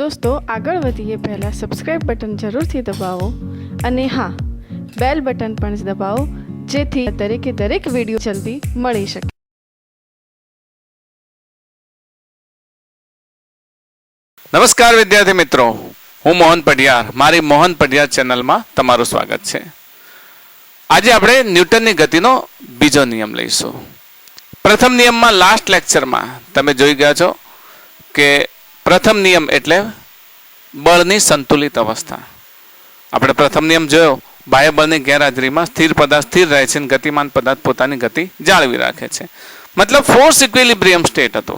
દોસ્તો આગળ વધીએ પહેલાં સબસ્ક્રાઇબ બટન જરૂરથી દબાવો અને હા બેલ બટન પણ દબાવો જેથી દરેક વિડીયો જલ્દી મળી શકે. નમસ્કાર વિદ્યાર્થી મિત્રો, હું મોહન પઢિયાર. મારી મોહન પઢિયાર ચેનલમાં તમારું સ્વાગત છે. આજે આપણે ન્યૂટનની ગતિનો બીજો નિયમ લઈશું. પ્રથમ નિયમમાં લાસ્ટ લેક્ચરમાં તમે જોઈ ગયા છો કે પ્રથમ નિયમ એટલે બળની સંતુલિત અવસ્થા. આપણે પ્રથમ નિયમ જોયો, બાહ્ય બળની ગેરહાજરીમાં સ્થિર પદાર્થ સ્થિર રહે છે અને ગતિમાન પદાર્થ પોતાની ગતિ જાળવી રાખે છે. મતલબ ફોર્સ ઇક્વિલિબ્રિયમ સ્ટેટ હતો.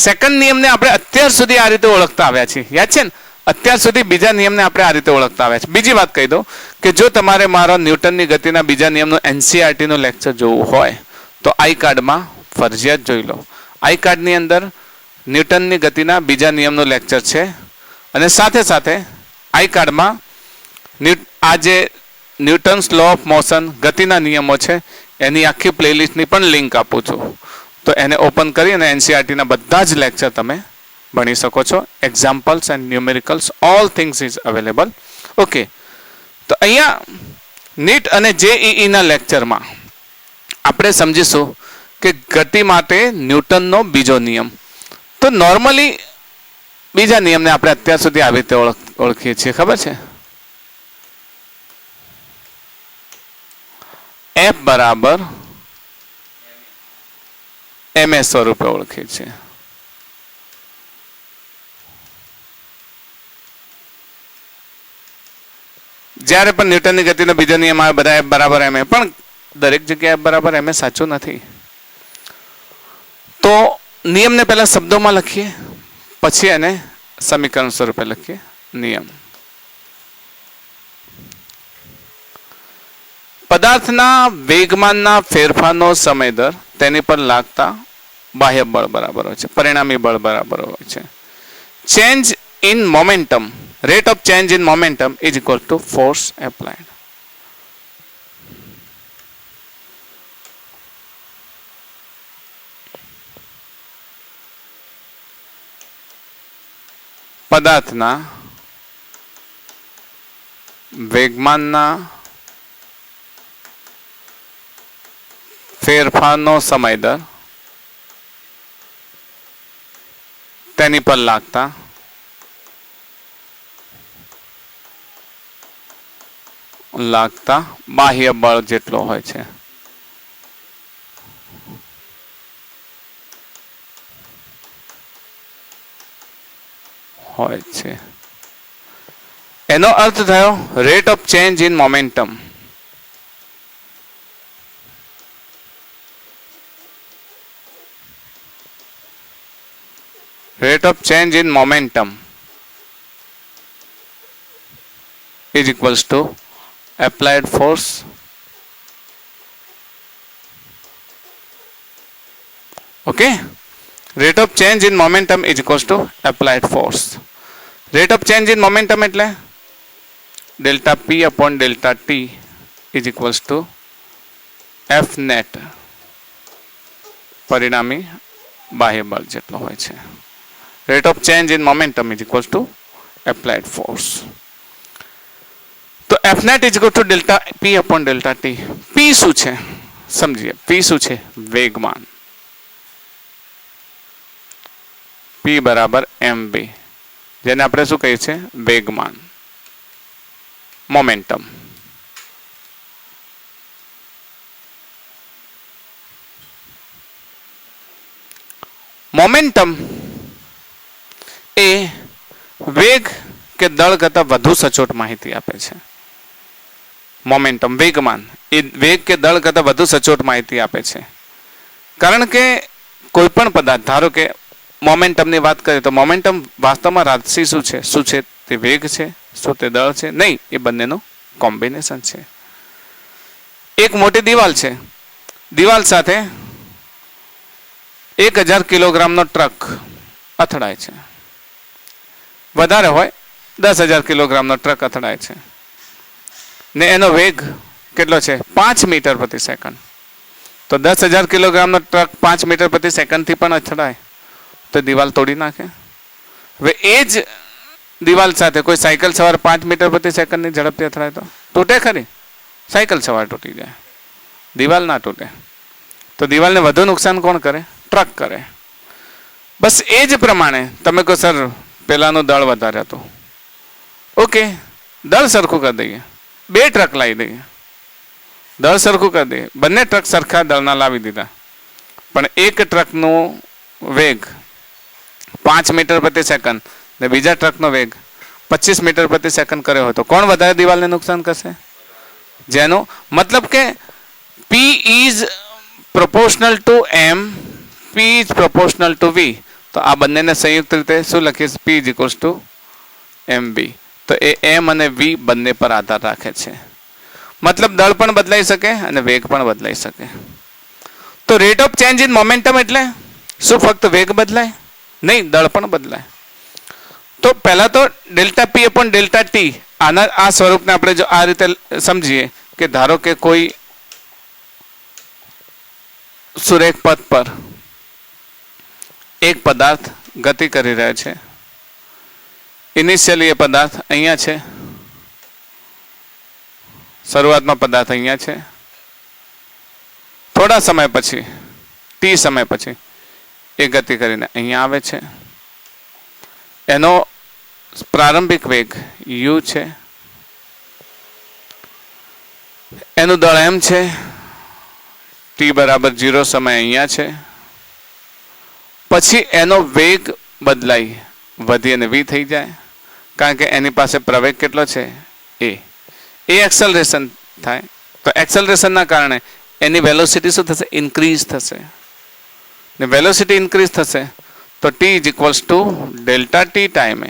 સેકન્ડ નિયમને આપણે અત્યાર સુધી આ રીતે ઓળખતા આવ્યા છીએ. યાદ છે ને? અત્યાર સુધી બીજા નિયમને આપણે આ રીતે ઓળખતા આવ્યા છે. બીજી વાત કહી દઉં કે જો તમારે મારો ન્યૂટનની ગતિના બીજા નિયમનું એનસીઆરટીનું લેક્ચર જોવું હોય તો આઈ કાર્ડમાં ફરજિયાત જોઈ લો. આઈ કાર્ડની અંદર ન્યૂટનની ગતિના બીજા નિયમનું લેક્ચર છે અને સાથે સાથે આઈ કાર્ડમાં આ જે ન્યૂટન્સ લો ઓફ મોશન ગતિના નિયમો છે એની આખી પ્લેલિસ્ટની પણ લિંક આપું છું. તો એને ઓપન કરી અને એનસીઆરટીના બધા જ લેક્ચર તમે ભણી શકો છો. Examples and numericals all things is available. Okay, તો અહીંયા નીટ અને જેઈઈના લેક્ચરમાં આપણે સમજીશું કે ગતિ માટે ન્યૂટનનો બીજો નિયમ. તો નોર્મલી બીજા નિયમને આપણે અત્યાર સુધી આવી રીતે ઓળખીએ છીએ, ખબર છે? એફ બરાબર એમએસ સ્વરૂપે ઓળખીએ છીએ. જ્યારે પણ ન્યૂટનની ગતિનો બીજો નિયમ આવે બધા એફ બરાબર એમ એ, પણ દરેક જગ્યાએ એફ બરાબર એમ એ સાચું નથી. તો નિયમને પહેલા શબ્દોમાં લખીએ, પછી એને સમીકરણ સ્વરૂપે લખીએ. નિયમ પદાર્થના વેગમાનના ફેરફારનો સમય દર તેની પર લાગતા બાહ્ય બળ બરાબર હોય છે, પરિણામી બળ બરાબર હોય છે. Change in momentum, rate of change in momentum is equal two force applied. પદાર્થના વેગમાનના ફેરફારનો સમય દર તેની પર લાગતા બાહ્ય બળ જેટલો હોય છે. એનો અર્થ થયો rate of change in momentum. Rate of change in momentum is equals to applied force okay. Rate of change in momentum is equals to applied force. Rate of change in momentum એટલે delta p upon delta t is equals to f net પરિણામી બાહ્ય બળ જેટલો હોય છે. Rate of change in momentum is equals to applied force. તો F net is equal to delta P upon delta T. P શું છે સમજીએ. P શું છે? વેગમાન. P બરાબર mv, જેને આપણે શું કહીએ છીએ? વેગમાન. મોમેન્ટમ. મોમેન્ટમ એ વેગ કે દળ કરતાં વધુ સચોટ માહિતી આપે છે. મોમેન્ટમ, વેગમાન એ વેગ કે દળ કરતાં વધુ સચોટ માહિતી આપે છે. કારણ કે કોઈ પણ પદાર્થ, ધારો કે મોમેન્ટમની વાત કરીએ તો મોમેન્ટમ વાસ્તવમાં રાશિ શું છે? શું છે તે? વેગ છે? શું તે દળ છે? નહીં, એ બંનેનું કોમ્બિનેશન છે. એક મોટી દિવાલ છે, દિવાલ સાથે 1000 કિલોગ્રામનો ટ્રક અથડાય છે. વધારે હોય 10,000 કિલોગ્રામનો ટ્રક અથડાય છે ને એનો વેગ કેટલો છે? 5 મીટર પ્રતિ સેકન્ડ. તો 10,000 કિલોગ્રામનો ટ્રક 5 મીટર પ્રતિ સેકન્ડથી પણ અથડાય તો દિવાલ તોડી નાખે. હવે એ જ દિવાલ સાથે કોઈ સાયકલ સવાર 5 મીટર પ્રતિ સેકન્ડની ઝડપથી અથડાય તો તૂટે ખરી? સાયકલ સવાર તૂટી જાય, દિવાલ ના તૂટે. તો દિવાલને વધુ નુકસાન કોણ કરે? ટ્રક કરે. બસ એ જ પ્રમાણે તમે કહો સર પેલાનું દળ વધારે હતું, ઓકે, દળ સરખું કરી દઈએ, 2 ટ્રક લાવી દઈએ, દળ સરખું કરી દઈએ, બંને ટ્રક સરખા દળના લાવી દીધા, પણ એક ટ્રકનું વેગ 5 મીટર પ્રતિ સેકન્ડ ને બીજા ટ્રકનો વેગ 25 મીટર પ્રતિ સેકન્ડ કર્યો હોય તો કોણ વધારે દિવાલને નુકસાન કરશે? જેનો મતલબ કે P is proportional to M, P is proportional to V. તો આ બંનેને સંયુક્ત રીતે શું લખીએ? P is equals to MV. તો એ M અને V બંને પર આધાર રાખે છે. મતલબ દળ પણ બદલાઈ શકે અને વેગ પણ બદલાઈ શકે. તો rate of change in momentum એટલે શું ફક્ત વેગ બદલાય? નહીં, દળ પણ બદલાય. તો પહેલા તો delta P upon delta T, આ સ્વરૂપને આપણે જો આ રીતે સમજીએ કે ધારો કે કોઈ સુરેખ પથ પર એક પદાર્થ ગતિ કરી રહ્યો છે. ઇનિશિયલી એ પદાર્થ અહીંયા છે, શરૂઆતમાં પદાર્થ અહીંયા છે, થોડા સમય પછી T સમય પછી એ ગતિ કરીને અહીંયા આવે છે. એનો પ્રારંભિક વેગ u છે, એનું દળ m છે, t બરાબર 0 સમય અહીંયા છે. પછી એનો વેગ બદલાઈ વધી અને v થઈ જાય, કારણ કે એની પાસે પ્રવેગ કેટલો છે? એ એક્સેલરેશન થાય. તો એક્સેલરેશનના કારણે એની વેલોસિટી શું થશે? ઇન્ક્રીઝ થશે. ને વેલોસિટી ઇન્ક્રીઝ થશે તો t is equals to delta t ટાઈમે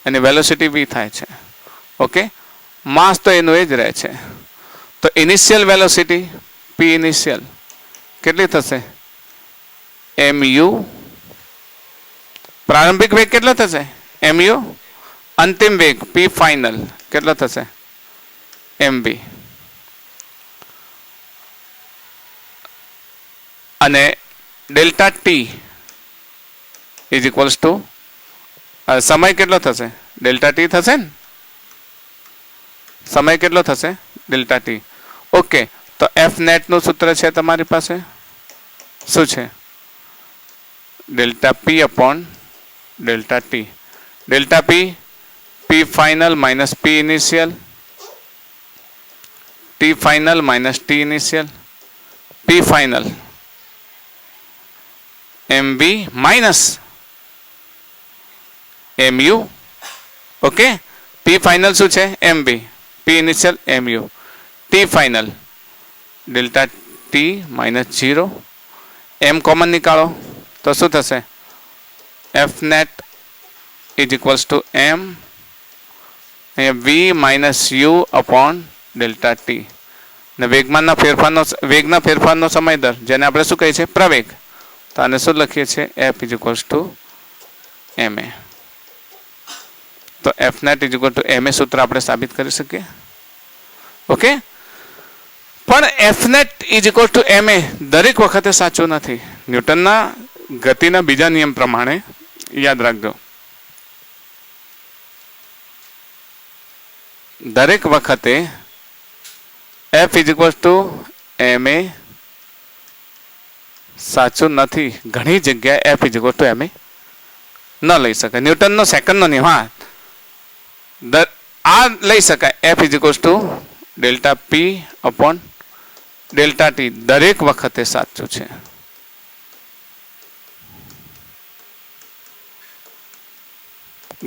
એની વેલોસિટી v થાય છે. ઓકે, માસ તો એનું એ જ રહે છે. તો ઇનિશિયલ વેલોસિટી p ઇનિશિયલ કેટલી થશે? mu. પ્રારંભિક વેગ કેટલો થશે? mu. અંતિમ વેગ p ફાઇનલ કેટલો થશે? mv. અને delta t is equals two સમય કેટલો થશે? ડેલ્ટા t થશે ને? સમય કેટલો થશે? Delta t. ઓકે, તો f નેટ નું સૂત્ર છે તમારી પાસે, શું છે? Delta p upon delta t. Delta p p final minus p initial, t final minus t initial, p final mv minus mu. Okay, p final શું છે? mv, p initial mu, t final delta t minus 0, m common નીકાળો તો શું થશે? f net is equals to m v minus u upon delta t. ને વેગના ફેરફારનો સમય દર જેને આપણે શું કહીએ છીએ? પ્રવેગ. તો આને શું લખીએ છીએ? f is equals two ma. તો f net is equal to ma સૂત્ર આપણે સાબિત કરી શકીએ. ઓકે, પણ f net is equal to ma દરેક વખતે સાચું નથી. ન્યૂટનના ગતિના બીજા નિયમ પ્રમાણે યાદ રાખજો, દરેક વખતે f is equal to ma સાચું નથી. ઘણી જગ્યાએ f is equal to ma ન લઈ શકાય. ન્યૂટનનો સેકન્ડનો નિયમ, હા, આ લઈ શકાય. f is equal to delta p upon delta t દરેક વખતે સાચું છે.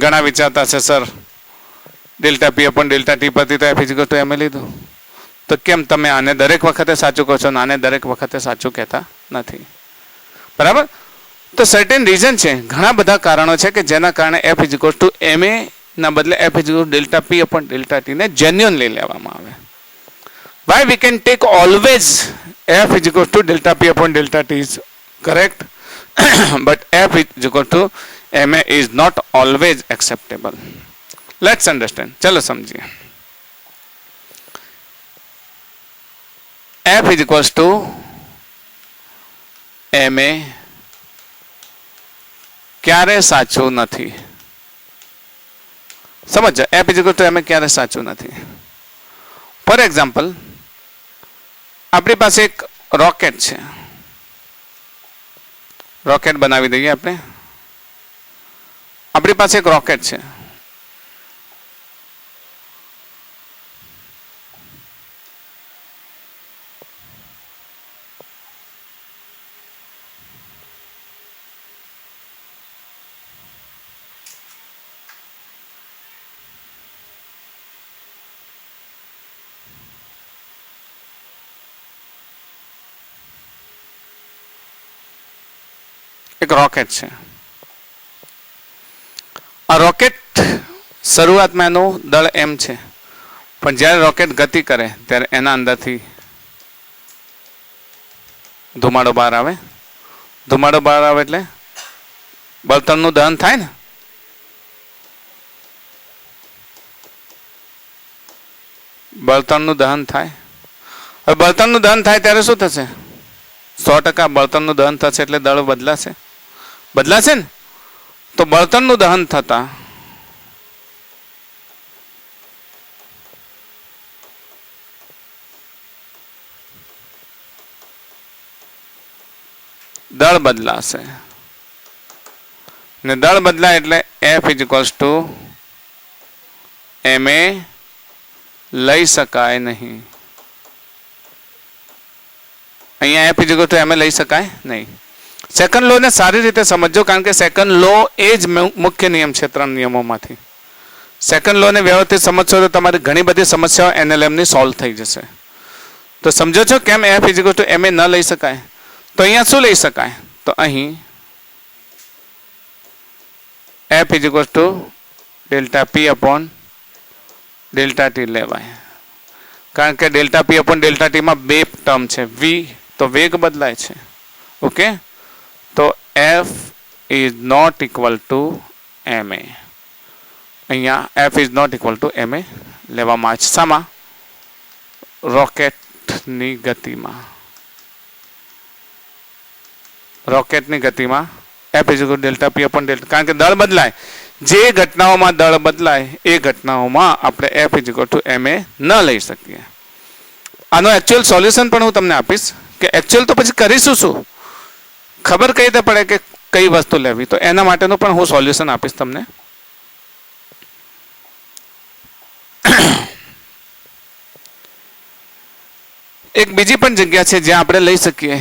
ઘણા વિચારતા છે sir delta p upon delta t પરથી તો f is equal to ma લીધું, તો કેમ તમે આને દરેક વખતે સાચું કહો છો અને આને દરેક વખતે સાચું કહેતા નથી? બરાબર. તો સર્ટેન રીઝન છે, ઘણા બધા કારણો છે કે જેના કારણે f is equal to ma ના બદલે f is equal to delta p upon delta t ને જેન્યુઅન લઈ લેવામાં આવે. why we can take always f is equal to delta p upon delta t is correct but f is equal to ma is not always acceptable. Let's understand. चलो समझिए. f is equals to ma ક્યારે સાચું નથી? સમજો F is equal to એમ ક્યારે સાચું નથી. For example, આપણી પાસે એક રોકેટ છે. રોકેટ બનાવી દઈએ આપણે. આપણી પાસે એક રોકેટ છે. એક રોકેટ છે. આ રોકેટ શરૂઆતમાં એનું દળ એમ છે, પણ જ્યારે રોકેટ ગતિ કરે ત્યારે એના અંદરથી ધુમાડો બહાર આવે. ધુમાડો બહાર આવે એટલે બળતણનું દહન થાય ને. બળતણનું દહન થાય. હવે બળતણનું દહન થાય ત્યારે શું થશે? 100% બળતણનું દહન થશે એટલે દળ બદલાશે. બદલાશે ને? તો બળતણનું દહન થતા દળ બદલાશે ને દળ બદલાય એટલે F is equals two M એ લઈ શકાય નહીં. અહીંયા F is equal to M એ લઈ શકાય નહીં. સેકન્ડ લો ને સારી રીતે સમજો, કારણ કે સેકન્ડ લો એ જ મુખ્ય નિયમ છે 3 નિયમોમાંથી. સેકન્ડ લો ને વ્યવસ્થિત સમજશો તો તમારી ઘણી બધી સમસ્યાઓ NLM ની સોલ્વ થઈ જશે. તો સમજો છો કેમ F is equal to M એ ન લઈ શકાય? તો અહીંયા શું લઈ શકાય? તો અહીં F is equal to delta P upon delta T લેવાય, કારણ કે ડેલ્ટા પી અપોન ડેલ્ટા ટીમાં 2 ટર્મ છે. વી તો વેગ બદલાય છે. ઓકે, તો F is not equal to M A. અહીંયા F is not equal to M A લેવામાં આવે છે. શામાં? રોકેટની ગતિમાં. રોકેટની ગતિમાં F is equal delta P upon delta, કારણ કે દળ બદલાય. જે ઘટનાઓમાં દળ બદલાય એ ઘટનાઓમાં આપણે F is equal to M એ ન લઈ શકીએ. આનો એકચ્યુઅલ સોલ્યુશન પણ હું તમને આપીશ કે એકચ્યુઅલ તો પછી કરીશું શું, ખબર કઈ રીતે પડે કે કઈ વસ્તુ લેવી, તો એના માટેનું પણ હું સોલ્યુશન આપીશ તમને. એક બીજી પણ જગ્યા છે જ્યાં આપણે લઈ શકીએ.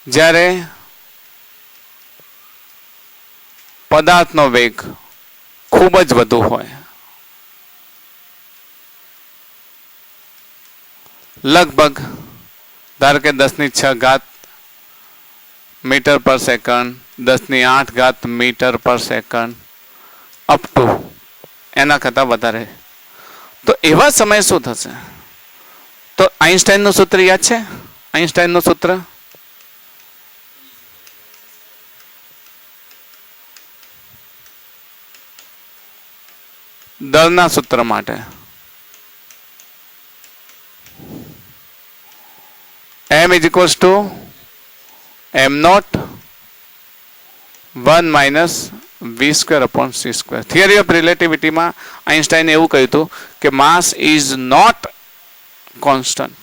જ્યારે પદાર્થનો વેગ ખૂબ જ વધુ હોય, લગભગ ધારો કે 10⁶ મીટર પર સેકન્ડ, 10⁸ મીટર પર સેકન્ડ અપ ટુ એના કરતાં વધારે, તો એવા સમયે શું થશે? તો આઈન્સ્ટાઈનનું સૂત્ર યાદ છે? આઈન્સ્ટાઈનનું સૂત્ર દળના સૂત્ર માટે m is equals to m naught 1 minus v square upon c square. Theory of relativity માં આઈન્સ્ટાઈને એવું કહ્યું હતું કે mass is not constant.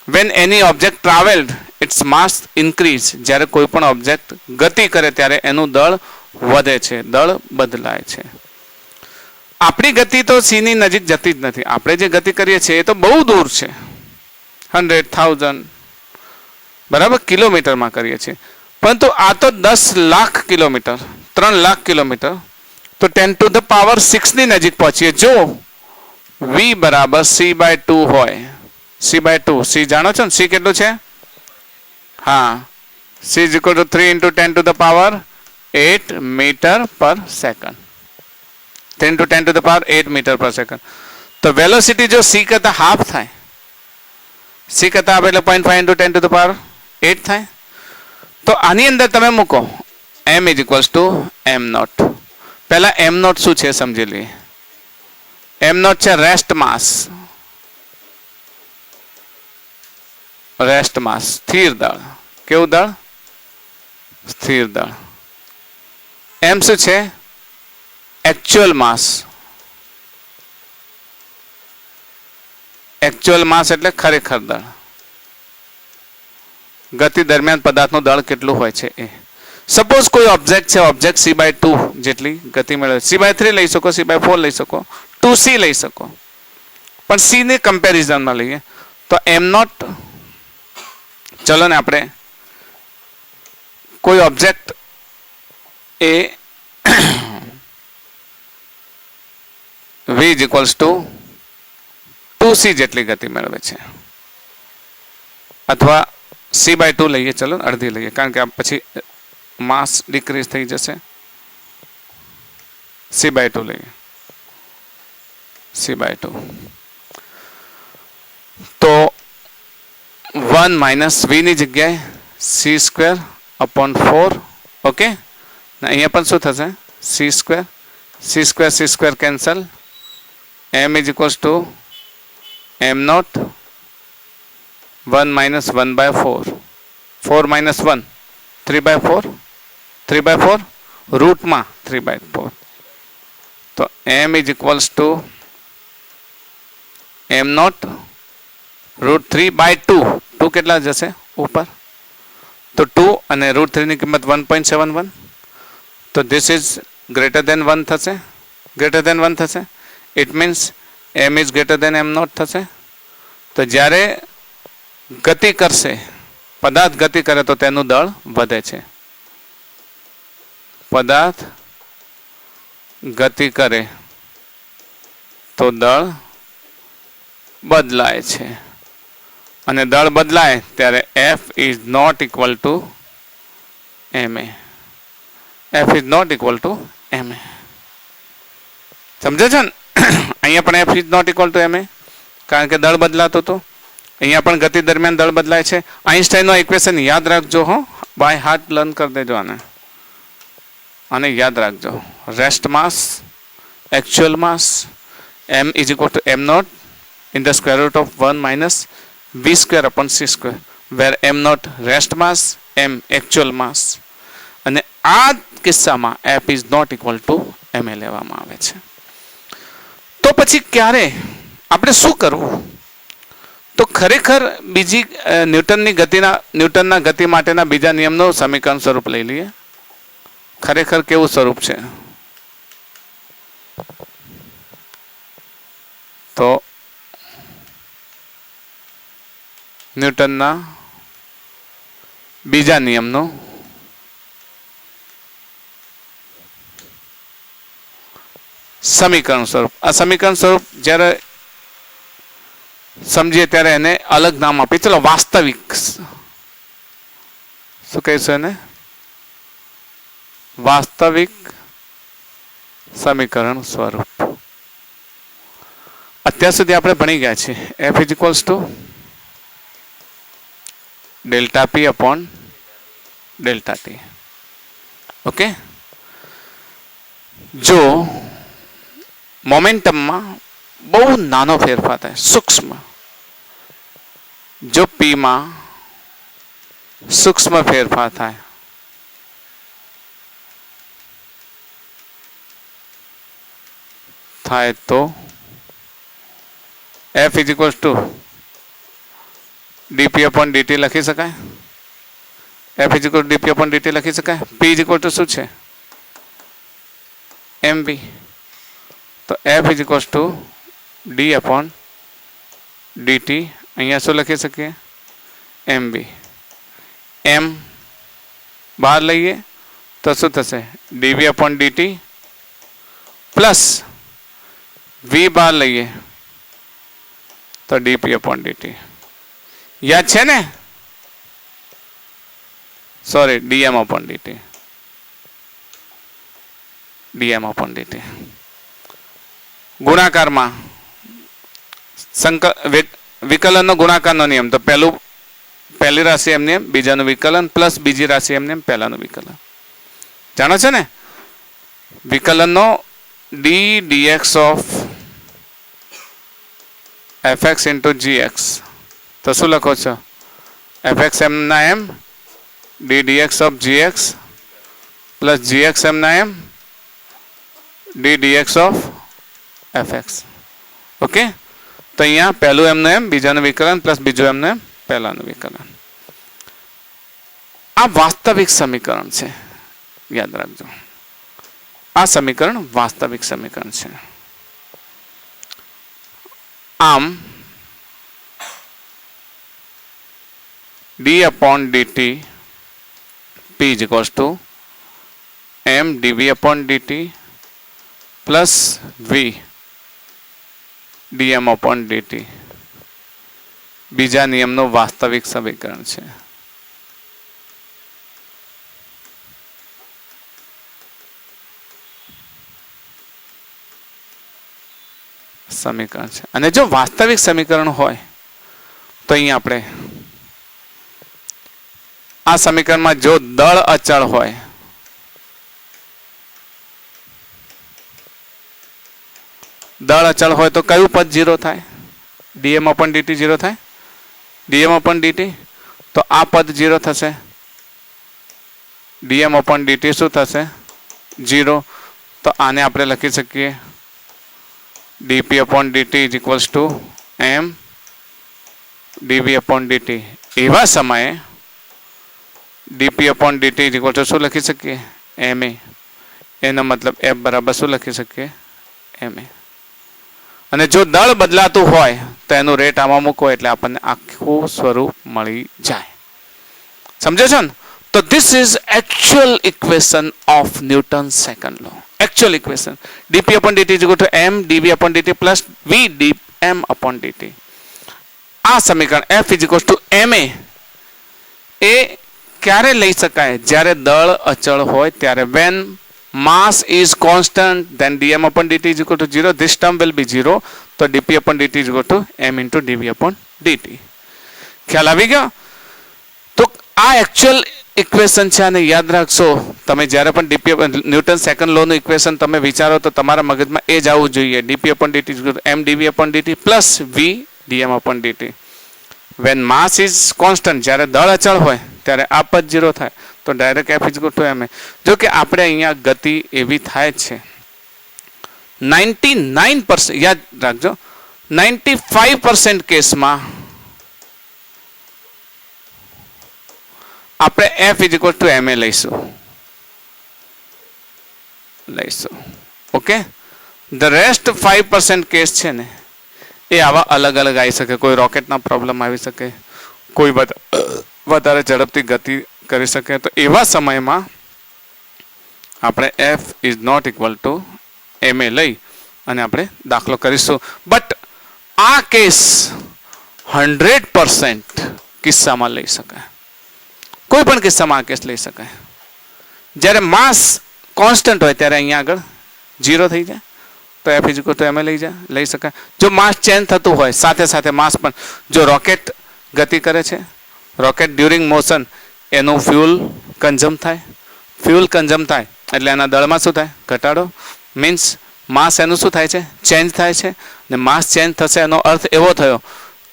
When any object traveled, its mass increase. જ્યારે કોઈ પણ ઓબ્જેક્ટ ગતિ કરે ત્યારે એનું દળ વધે છે, દળ બદલાય છે. આપણી ગતિ તો c ની નજીક જતી જ નથી. આપણે જે ગતિ કરીએ છીએ એ તો બહુ દૂર છે, 100,000 બરાબર કિલોમીટરમાં કરીએ છીએ, પરંતુ આ તો 10 લાખ કિલોમીટર, 3 લાખ કિલોમીટર, તો 10⁶ ની નજીક પહોંચીએ. જો v બરાબર c/2 હોય, c/2, c જાણો છો ને c કેટલું છે? હા, c is equal to 3 into 10⁸8 metre પર સેકન્ડ, 10 into 10⁸8 મીટર પર સેકન્ડ. તો વેલોસિટી જો c કરતા હાફ થાય, c કરતા હાફ એટલે 0.5 into 10⁸8 થાય. તો આની અંદર તમે મૂકો m is equals to m naught. પહેલા m naught શું છે સમજી લઈએ. m naught છે રેસ્ટ માસ, રેસ્ટ માસ સ્થિર દળ. કેવું દળ? સ્થિર દળ. એમ શું છે? એકચ્યુઅલ માસ. એકચ્યુઅલ માસ એટલે ખરેખર દળ. ગતિ દરમિયાન પદાર્થનું દળ કેટલું હોય છે એ. સપોઝ કોઈ ઓબ્જેક્ટ છે, ઓબ્જેક્ટ c/2 જેટલી ગતિ મેળવે, c/3 લઈ શકો, c/4 લઈ શકો, 2c લઈ શકો, પણ c ને કમ્પેરિઝનમાં લઈએ તો m0. ચલો ને આપણે કોઈ ઓબ્જેક્ટ એ v = 2c જેટલી ગતિ મેળવે છે, અથવા c/2 લઈએ, ચલો અડધી લઈએ, કારણ કે પછી માસ ડિક્રીઝ થઈ જશે. c/2 લઈએ, c/2 તો 1 - v ની જગ્યાએ c²/4. ઓકે, અહીંયા પણ શું થશે? c² cancel. m = m0 1 - 1/4. 4 - 1 3/4. 3/4 રૂટમાં 3/4. તો m = m0 √3/2. 2 કેટલા જશે ઉપર? તો 2 અને √3 ની કિંમત 1.71. તો ધીસ ઇઝ ગ્રેટર દેન 1 થશે. ગ્રેટર દેન 1 થશે. It means m is greater than m0 થશે. તો જ્યારે ગતિ કરશે, પદાર્થ ગતિ કરે તો તેનું દળ વધે છે. પદાર્થ ગતિ કરે તો દળ બદલાય છે, અને દળ બદલાય ત્યારે F is not equal to ma. F is not equal to ma. સમજે છે ને? અહીંયા પણ F is not equal to ma, કારણ કે દળ બદલાતો હતો. અહીંયા પણ ગતિ દરમિયાન દળ બદલાય છે. આઈન્સ્ટાઈનનો ઇક્વેશન યાદ રાખજો હો, બાય હાર્ટ લર્ન કરી દેજો આને યાદ રાખજો. Rest mass, actual mass, m = m0 in the square root of 1 - v²/c², where m0 rest mass, m actual mass. અને આ કિસ્સામાં F is not equal to ma લેવામાં આવે છે. તો પછી ક્યારે આપણે શું કરવું? તો ખરેખર બીજી ન્યૂટનના ગતિ માટેના બીજા નિયમનું સમીકરણ સ્વરૂપ લઈ લઈએ. ખરેખર કેવું સ્વરૂપ છે? તો ન્યૂટનના બીજા નિયમનું સમીકરણ સ્વરૂપ. આ સમીકરણ સ્વરૂપ જ્યારે સમજીએ ત્યારે એને અલગ નામ આપીએ. ચલો વાસ્તવિક, શું કહીશું એને? વાસ્તવિક સમીકરણ સ્વરૂપ. અત્યાર સુધી આપણે ભણી ગયા છીએ F = ΔP/ΔT. ઓકે, જો મોમેન્ટમમાં બહુ નાનો ફેરફાર થાય, સૂક્ષ્મ, જો P માં સૂક્ષ્મ ફેરફાર થાય તો F = dP/dt લખી શકાય. F = dP/dt લખી શકાય. P = શું છે? mv. તો F = d/dt. અહીંયા શું લખી શકીએ? mv. m બહાર લઈએ તો શું થશે? dV/dt પ્લસ v બહાર લઈએ તો dP/dt. યાદ છે ને? Sorry, dm/dt. dm/dt. ગુણાકારમાં વિકલનનો ગુણાકારનો નિયમ. તો પહેલી રાશિ એમને બીજાનું વિકલન પ્લસ બીજી રાશિ એમને પહેલાનું વિકલન. જાણો છો ને? વિકલનનો d/dx of fx into gx. તો શું લખો છો? fx m ના m d/dx of gx plus gx એમના એમ d dx of fx. Okay, તો અહીંયા પહેલું એમનું એમ બીજાનું વિકલન પ્લસ બીજું એમનું એમ પહેલાનું વિકલન. આ વાસ્તવિક સમીકરણ છે, યાદ રાખજો. આ સમીકરણ વાસ્તવિક સમીકરણ છે. આમ d upon dt p is equals to m dv upon dt plus v dm upon dt બીજા નિયમનું વાસ્તવિક સમીકરણ છે. સમીકરણ છે. અને જો વાસ્તવિક સમીકરણ હોય તો અહીં આપણે આ સમીકરણમાં જો દળ અચળ હોય તો કયું પદ 0 થાય? dm upon dt 0 થાય. dm upon dt તો આ પદ 0 થશે. dm upon dt શું થશે? 0. તો આને આપણે લખી શકીએ dp upon dt is equals to m dv upon dt. એવા સમયે dp upon dt is equal to શું લખી શકીએ? ma. એનો મતલબ f બરાબર શું લખી શકીએ? ma. અને જો દળ બદલાતું હોય તો એનું રેટ આમાં મૂકો એટલે આપણને આખું સ્વરૂપ મળી જાય. સમજો છો ને? તો this is actual equation of Newton's second law. Actual equation. dp upon dt is equal to m dv upon dt plus v dm upon dt. આ સમીકરણ f is equal to ma એ ક્યારે લઈ શકાય? જ્યારે દળ અચળ હોય ત્યારે. when mass is constant then dm upon dt is equal to 0. this term will be 0. તો dp upon dt is equal to m into dv upon dt. ખ્યાલ આવી ગયો? તો આ actual ઇક્વેશન છે. અને યાદ રાખશો તમે જ્યારે પણ ડીપી ન્યૂટન સેકન્ડ લો નું ઇક્વેશન તમે વિચારો તો તમારા મગજમાં એ જ આવવું જોઈએ. DP upon DT M DV upon DT plus V DM upon DT. When mass is constant, જ્યારે દળ અચળ હોય ત્યારે આ પદ 0 થાય તો direct F is two M એ. જો કે આપણે અહીંયા ગતિ એવી થાય છે 99% યાદ રાખજો 95% કેસમાં આપણે f is equal to ma લઈશું. ઓકે, ધ રેસ્ટ 5% કેસ છે ને એ આવા અલગ અલગ આવી શકે. કોઈ રોકેટના પ્રોબ્લેમ આવી શકે, કોઈ વધારે ઝડપથી ગતિ કરી શકે. તો એવા સમયમાં આપણે f is not equal to ma લઈ અને આપણે દાખલો કરીશું. બટ આ કેસ 100% કિસ્સામાં લઈ શકાય. કોઈ પણ કિસ્સામાં આ કેસ લઈ શકાય. જ્યારે માસ કોન્સ્ટન્ટ હોય ત્યારે અહીંયા આગળ 0 થઈ જાય તો એફ ઇઝ ઇક્વલ ટુ એમ લઈ શકાય. જો માસ ચેન્જ થતું હોય સાથે સાથે માસ પણ, જો રોકેટ ગતિ કરે છે, રોકેટ ડ્યુરિંગ મોશન એનું ફ્યુલ કન્ઝ્યુમ થાય એટલે એના દળમાં શું થાય? ઘટાડો. મીન્સ માસ એનું શું થાય છે? ચેન્જ થાય છે. ને માસ ચેન્જ થશે એનો અર્થ એવો થયો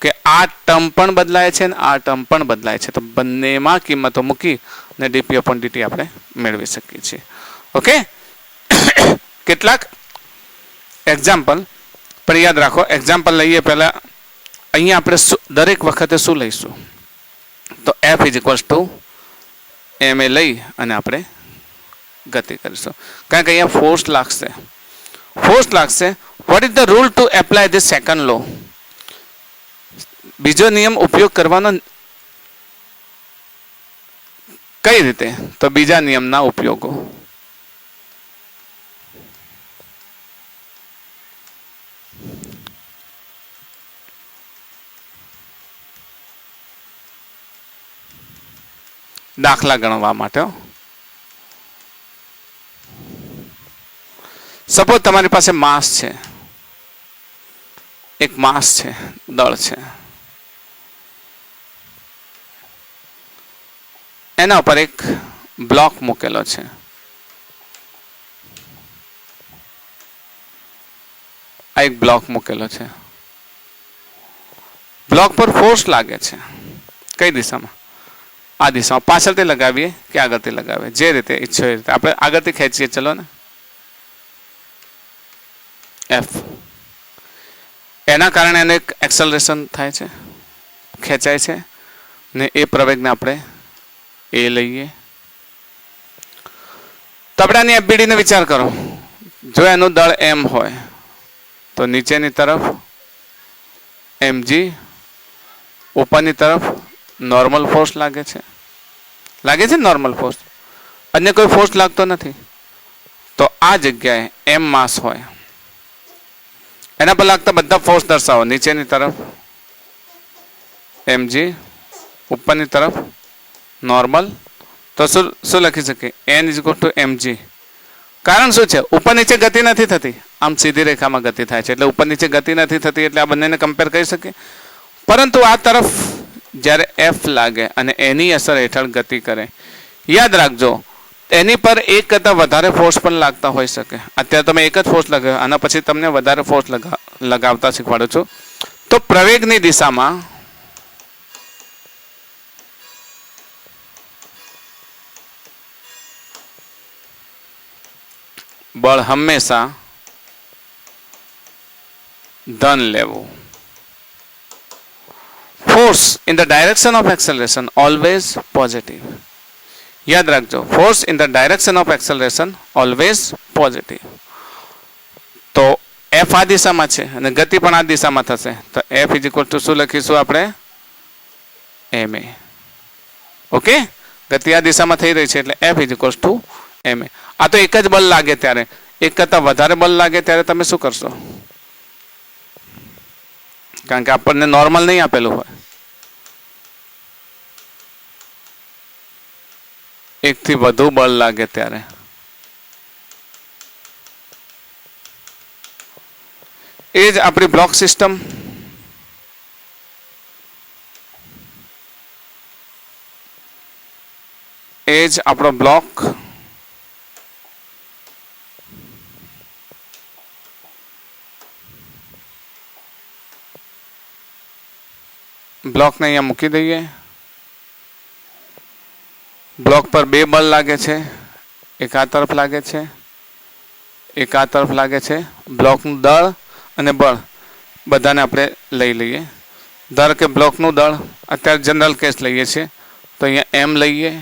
કે આ ટર્મ પણ બદલાય છે ને આ ટર્મ પણ બદલાય છે. તો બંનેમાં કિંમતો મૂકી અને ડીપી અપોન ડીટી આપણે મેળવી શકીએ છીએ. ઓકે, કેટલાક એક્ઝામ્પલ પણ યાદ રાખો. એક્ઝામ્પલ લઈએ પહેલાં અહીંયા આપણે દરેક વખતે શું લઈશું? તો F is equals two M એ લઈ અને આપણે ગતિ કરીશું. કારણ કે અહીંયા ફોર્સ લાગશે. What is the rule to apply this second law? બીજો નિયમ ઉપયોગ કરવાનો કઈ રીતે? તો બીજા નિયમના ઉપયોગો. દાખલા ગણવા માટે. સપોઝ તમારી પાસે માસ છે, એક માસ છે, દળ છે, એના ઉપર એક બ્લોક મૂકેલો છે. આ એક બ્લોક મૂકેલો છે. બ્લોક પર ફોર્સ લાગે છે. કઈ દિશામાં? આ દિશામાં પાછળથી લગાવીએ કે આગળથી લગાવીએ, જે રીતે ઈચ્છો એ રીતે આપણે આગળથી ખેંચીએ. ચલો ને એફ, એના કારણે એને એક એક્સલરેશન થાય છે, ખેંચાય છે ને એ પ્રવેગને આપણે એ લઈએ. તો આપણે આની એફબીડીને વિચાર કરો. જો એનું દળ એમ હોય તો નીચેની તરફ mg, ઉપરની તરફ નોર્મલ ફોર્સ લાગે છે નોર્મલ ફોર્સ, અન્ય કોઈ ફોર્સ લાગતો નથી. તો આ જગ્યાએ m માસ હોય, એના પર લાગતા બધા ફોર્સ દર્શાવો. નીચેની તરફ mg, ઉપરની તરફ નોર્મલ. તો શું લખી શકીએ? n = mg. કારણ શું છે? ઉપર નીચે ગતિ નથી થતી, આમ સીધી રેખામાં ગતિ થાય છે, એટલે ઉપર નીચે ગતિ નથી થતી, એટલે આ બંનેને કમ્પેર કરી શકીએ. પરંતુ આ તરફ જ્યારે f લાગે અને એની અસર હેઠળ ગતિ કરે, યાદ રાખજો એની પર એક કરતાં વધારે ફોર્સ પણ લાગતા હોઈ શકે. અત્યારે તમે એક જ ફોર્સ લગાવ્યો, આના પછી તમને વધારે ફોર્સ લગાવતા શીખવાડું છું. તો પ્રવેગની દિશામાં બળ હંમેશા ધન લેવું. Force in the direction of acceleration always positive. યાદ રાખજો, force in the direction of acceleration always positive. તો એફ આ દિશામાં છે અને ગતિ પણ આ દિશામાં થશે. તો એફ = શું લખીશું આપણે? ma. ઓકે, ગતિ આ દિશામાં થઈ રહી છે એટલે એફ = ma. આ તો એક જ બળ લાગે ત્યારે, એક કરતાં વધારે બળ લાગે ત્યારે તમે શું કરશો? કારણ કે આપણને નોર્મલ નહીં આપેલું હોય. એકથી વધુ બળ લાગે ત્યારે એ જ આપણી બ્લોક સિસ્ટમ. એ જ આપણો બ્લોક. બ્લોકને અહીંયા મૂકી દઈએ. બ્લોક પર બે બળ લાગે છે, એક આ તરફ લાગે છે, એક આ તરફ લાગે છે. બ્લોકનું દળ અને બળ બધાને આપણે લઈ લઈએ. ધારો કે બ્લોકનું દળ અત્યારે જનરલ કેસ લઈએ છીએ, તો અહીંયા m લઈએ.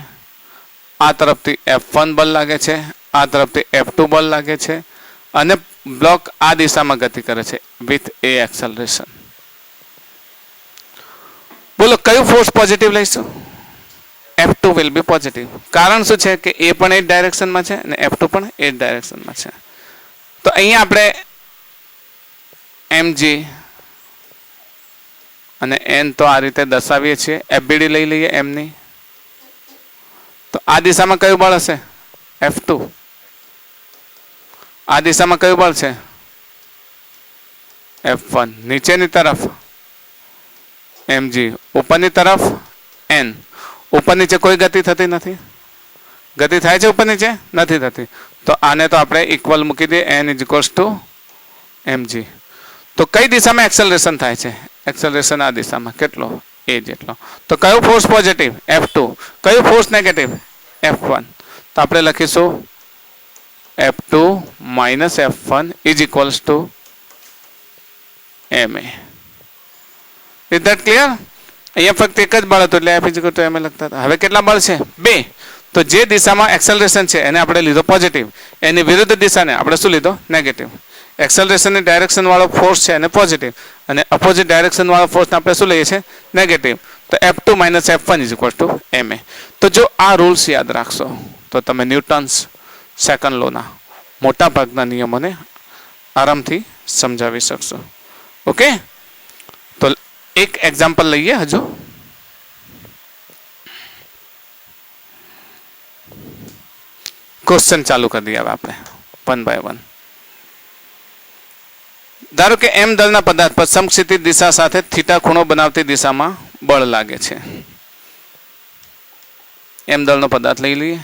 આ તરફથી F1 બળ લાગે છે, આ તરફથી F2 બળ લાગે છે, અને બ્લોક આ દિશામાં ગતિ કરે છે વિથ a એક્સેલરેશન. બોલો કયું ફોર્સ પોઝિટિવ લઈશું? F2 will be positive. કારણ શું છે કે a પણ એ જ ડાયરેક્શનમાં છે અને F2 પણ એ જ ડાયરેક્શનમાં છે. તો અહીંયા આપણે mg અને n તો આ રીતે દર્શાવીએ છીએ. FBD લઈ લઈએ m ની. તો આ દિશામાં કયું બળ હશે? F2. આ દિશામાં કયું બળ છે? F1. નીચેની તરફ mg, ઉપરની તરફ n. ઉપર નીચે કોઈ ગતિ થતી નથી. ગતિ થાય છે ઉપર નીચે? નથી થતી. તો આને તો આપણે ઇક્વલ મૂકી દઈએ, n = mg. તો કઈ દિશામાં એક્સેલરેશન થાય છે? એક્સેલરેશન આ દિશામાં. કેટલો? a જેટલો. તો કયો ફોર્સ પોઝિટિવ? F2. કયો ફોર્સ નેગેટિવ? F1. તો આપણે લખીશું F2 - F1 = ma. Is that clear? અહીંયા ફક્ત એક જ બળ હતું એટલે F = ma લખતા હતા. હવે કેટલા બળ છે? બે. તો જે દિશામાં એક્સેલરેશન છે એને આપણે લીધો પોઝિટિવ, એની વિરુદ્ધ દિશાને આપણે શું લીધો? નેગેટિવ. એક્સેલરેશનની ડાયરેક્શન વાળો ફોર્સ છે એને પોઝિટિવ, અને અપોઝિટ ડાયરેક્શન વાળો ફોર્સને આપણે શું લઈએ છીએ? નેગેટિવ. તો F2 - F1 = ma. તો જો આ રૂલ્સ યાદ રાખશો તો તમે ન્યૂટન્સ સેકન્ડ લોના મોટા ભાગના નિયમોને આરામથી સમજાવી શકશો. ઓકે, તો એક એક્ઝામ્પલ લઈએ હજુ. ક્વેશ્ચન ચાલુ કરી દઈએ હવે આપણે 1 by 1. ધારો કે m દળના પદાર્થ પર સમક્ષિતિજ દિશા સાથે થીટા ખૂણો બનાવતી દિશામાં બળ લાગે છે. m દળનો પદાર્થ લઈ લઈએ.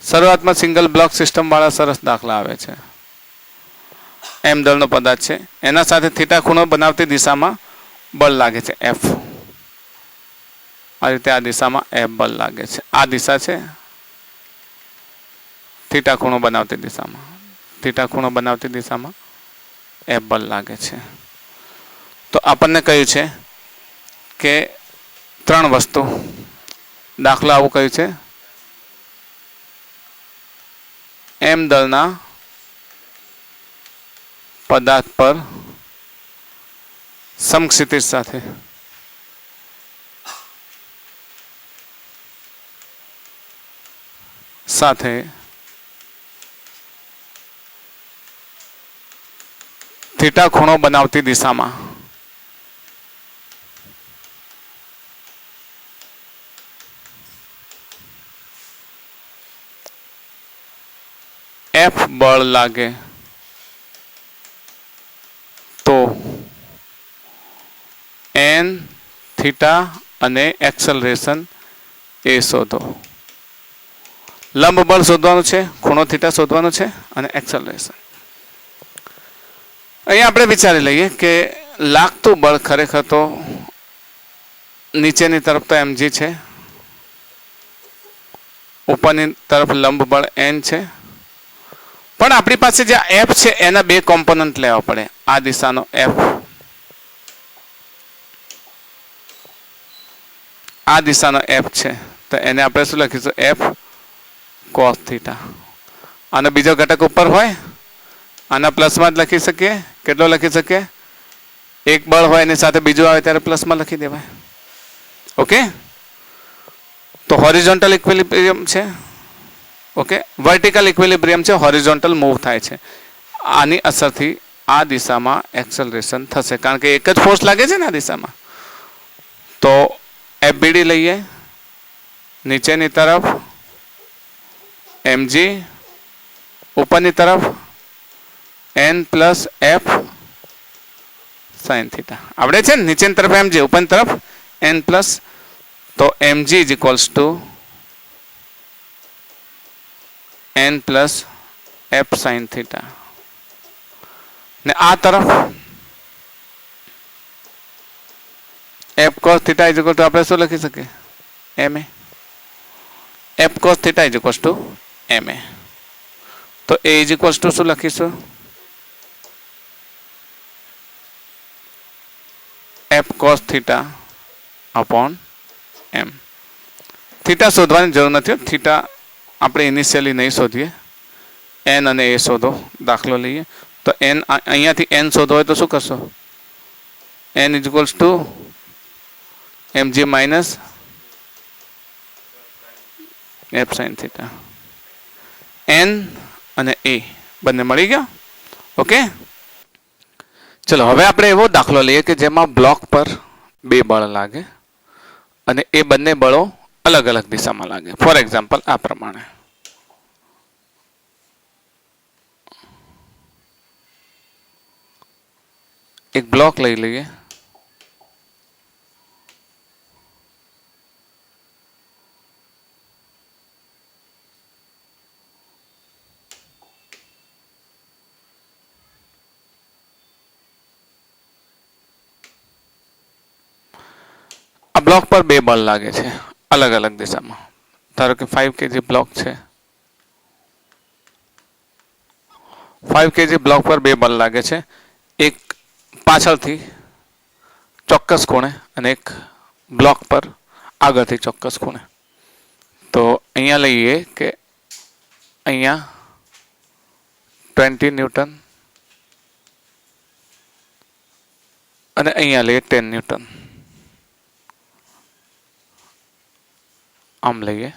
શરૂઆતમાં સિંગલ બ્લોક સિસ્ટમ વાળા સરસ દાખલા આવે છે. એમ દળનો પદાર્થ છે, એના સાથે થીટા ખૂણો બનાવતી દિશામાં બળ લાગે છે એફ. આ રીતે આ દિશામાં એફ બળ લાગે છે. આ દિશા છે થીટા ખૂણો બનાવતી દિશામાં. થીટા ખૂણો બનાવતી દિશામાં એફ બળ લાગે છે. તો આપણને કહ્યું છે કે 3 વસ્તુ, દાખલો આવું કહ્યું છે, એમ દળના પદાર્થ પર સમક્ષિતિજ સાથે થીટા ખૂણો બનાવતી દિશામાં એફ બળ લાગે તો એન, થીટા અને એક્સલરેશન એ શોધો. લંબ બળ શોધવાનું છે, ખૂણો થીટા શોધવાનું છે અને એક્સલરેશન. અહીંયા આપણે વિચારી લઈએ કે લાગતું બળ ખરેખર તો નીચેની તરફ તો mg છે, ઉપરની તરફ લંબ બળ n છે, પણ આપણી પાસે જે f છે એના 2 કોમ્પોનન્ટ લેવા પડે. આ દિશાનો f, આ દિશાનો f છે, તો એને આપણે શું લખીશું? f cos theta. અને બીજો ઘટક ઉપર હોય, આના પ્લસમાં જ લખી શકીએ. કેટલો લખી શકીએ? એક બળ હોય એની સાથે બીજું આવે ત્યારે પ્લસમાં લખી દેવાય. ઓકે, તો હોરિઝોન્ટલ ઇક્વિલિબ્રિયમ છે. ઓકે, વર્ટિકલ ઇક્વિલિબ્રિયમ છે, હોરિઝોન્ટલ મૂવ થાય છે. આની અસરથી આ દિશામાં એક્સલરેશન થશે, કારણ કે એક જ ફોર્સ લાગે છે ને આ દિશામાં. તો FBD લઈએ, નીચેની તરફ mg, ઉપરની તરફ n plus f sin theta. આવડે છે ને? નીચેની તરફ mg, ઉપરની તરફ n પ્લસ, તો mg is equals two n plus f sin theta. ને આ તરફ f cos theta is equal two આપણે શું લખી શકીએ? ma. f cos theta is equals two ma. તો a ઇઝ ઇક્વલ્સ ટુ શું લખીશું? f cos theta upon m. Theta શોધવાની જરૂર નથી. થીટા આપણે ઇનિશિયલી નહીં શોધીએ. n અને a શોધો. દાખલો લઈએ તો n, અહીંયાથી n શોધો હોય તો શું કરશો? n is equals two mg minus f sin theta. n અને a બંને મળી ગયા. ઓકે, ચલો હવે આપણે એવો દાખલો લઈએ કે જેમાં બ્લોક પર 2 બળ લાગે અને એ બંને બળો અલગ અલગ દિશામાં લાગે. ફોર એક્ઝામ્પલ આ પ્રમાણે એક બ્લોક લઈ લઈએ, આ બ્લોક પર 2 બળ લાગે છે અલગ અલગ દિશામાં. ધારો કે 5 kg બ્લોક છે. 5 kg બ્લોક પર 2 બળ લાગે છે, એક પાછળથી ચોક્કસ ખૂણે અને એક બ્લોક પર આગળથી ચોક્કસ ખૂણે. તો અહીંયા લઈએ કે અહીંયા 20 ન્યૂટન અને અહીંયા લઈએ 10 ન્યૂટન. આમ લઈએ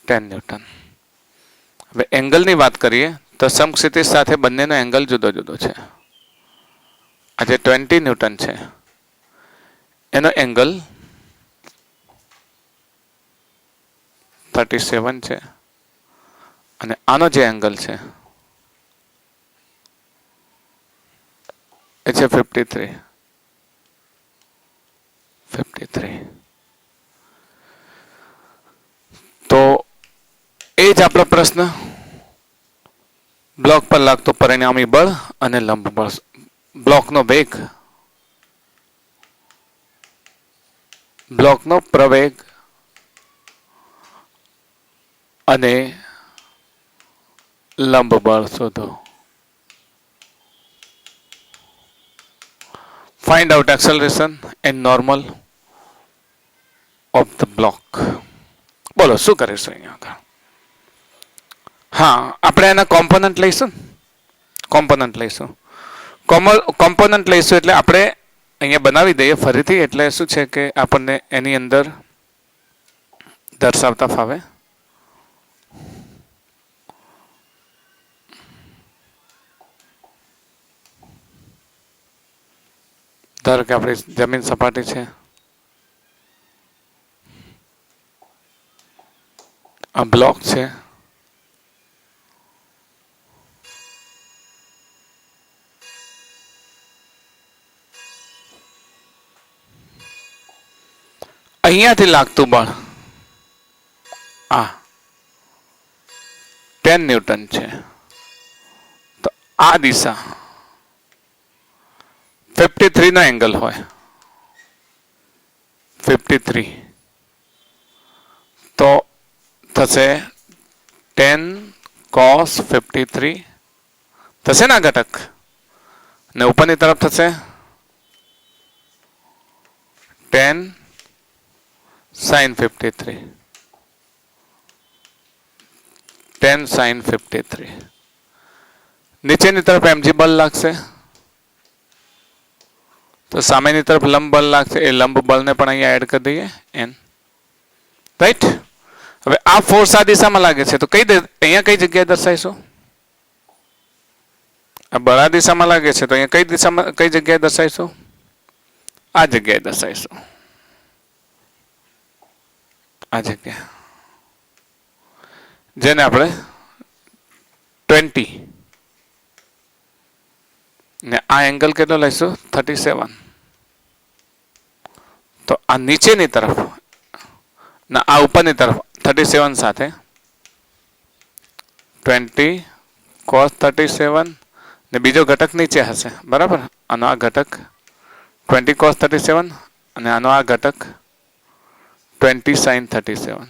10 ન્યૂટન. હવે એંગલની વાત કરીએ તો સમક્ષિતિજ સાથે બંનેનો એંગલ જુદો જુદો છે. આ જે 20 ન્યૂટન છે એનો એંગલ 37 છે અને આનો જે એંગલ છે એ છે 53. તો એ જ આપણો પ્રશ્ન. બ્લોક પર લાગતો પરિણામી બળ અને લંબ બળ. બ્લોકનો વેગ, બ્લોકનો પ્રવેગ અને લંબ બળ શોધો. Find out acceleration and normal of the block. બોલો શું કરીશું અહીંયા આગળ? હા, આપણે એના કોમ્પોનન્ટ લઈશું. કોમ્પોનન્ટ લઈશું એટલે આપણે અહીંયા બનાવી દઈએ ફરીથી. એટલે શું છે કે આપણને એની અંદર દર્શાવતા ફાવે. ધારો કે આપણી જમીન સપાટી છે, આ બ્લોક છે, અહીંયાથી લાગતું બળ આ 10 ન્યૂટન છે. તો આ દિશા 53 નો એંગલ હોય, 53 તો થશે 10 cos 53 થશે ને ઘટક, ને ઉપરની તરફ થશે 10 sin 53, 10 sin 53. નીચેની તરફ mg બળ લાગશે તો સામેની તરફ લંબ બળ લાગશે. એ લંબ બળને પણ અહીંયા એડ કરી દઈએ n. રાઈટ. હવે આ ફોર્સ આ દિશામાં લાગે છે તો અહીંયા કઈ જગ્યાએ દર્શાવીશું? આ બળ આ દિશામાં લાગે છે તો અહીંયા કઈ જગ્યાએ દર્શાવીશું? આ જગ્યાએ દર્શાવીશું. આ જગ્યા જેને આપણે 20 ને આ એંગલ કેટલો લઈશું? 37. તો આ નીચેની તરફ ના આ ઉપરની તરફ 37 સાથે 20 cos 37 ને બીજો ઘટક નીચે હશે, બરાબર? આનો આ ઘટક 20 cos 37 અને આનો આ ઘટક 20 sin 37.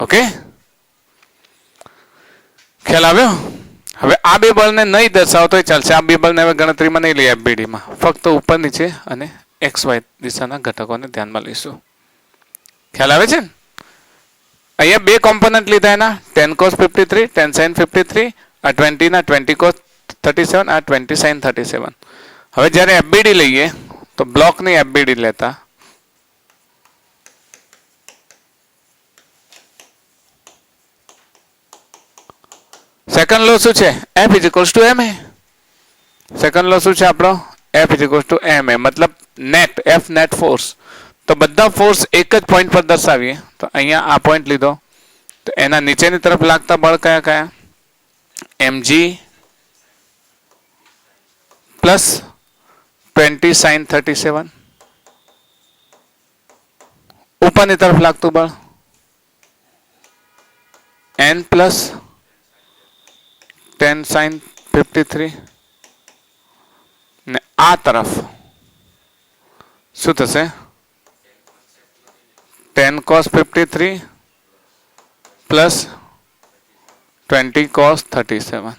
ઓકે, ખ્યાલ આવ્યો? હવે આ બે બળને નહીં દર્શાવો તો ચાલશે. આ બે બળને હવે ગણતરીમાં નહીં લઈએ એફબીડીમાં. ફક્ત ઉપર નીચે અને XY દિશાના ઘટકોને ધ્યાનમાં લઈશું. ખ્યાલ આવે છે ને? અહીંયા બે કોમ્પોનન્ટ લીધા એના 10 cos 53, 10 sin 53. આ 20 ના 20 cos 37, આ 20 sin 37. હવે જ્યારે એફબીડી લઈએ તો બ્લોકની એફબીડી લેતા સેકન્ડ લો શું છે? F = ma. સેકન્ડ લો શું છે આપણો? F = ma. મતલબ નેટ, F નેટ ફોર્સ. તો બધા ફોર્સ એક જ પોઈન્ટ પર દર્શાવીએ તો અહીંયા આ પોઈન્ટ લીધો તો એના નીચેની તરફ લાગતા બળ કયા કયા? mg plus 20 sin 37. ઉપરની તરફ લાગતું બળ n પ્લસ 10 sin 53 ને આ તરફ શું થશે? 10 cos 53 પ્લસ 20 cos 37.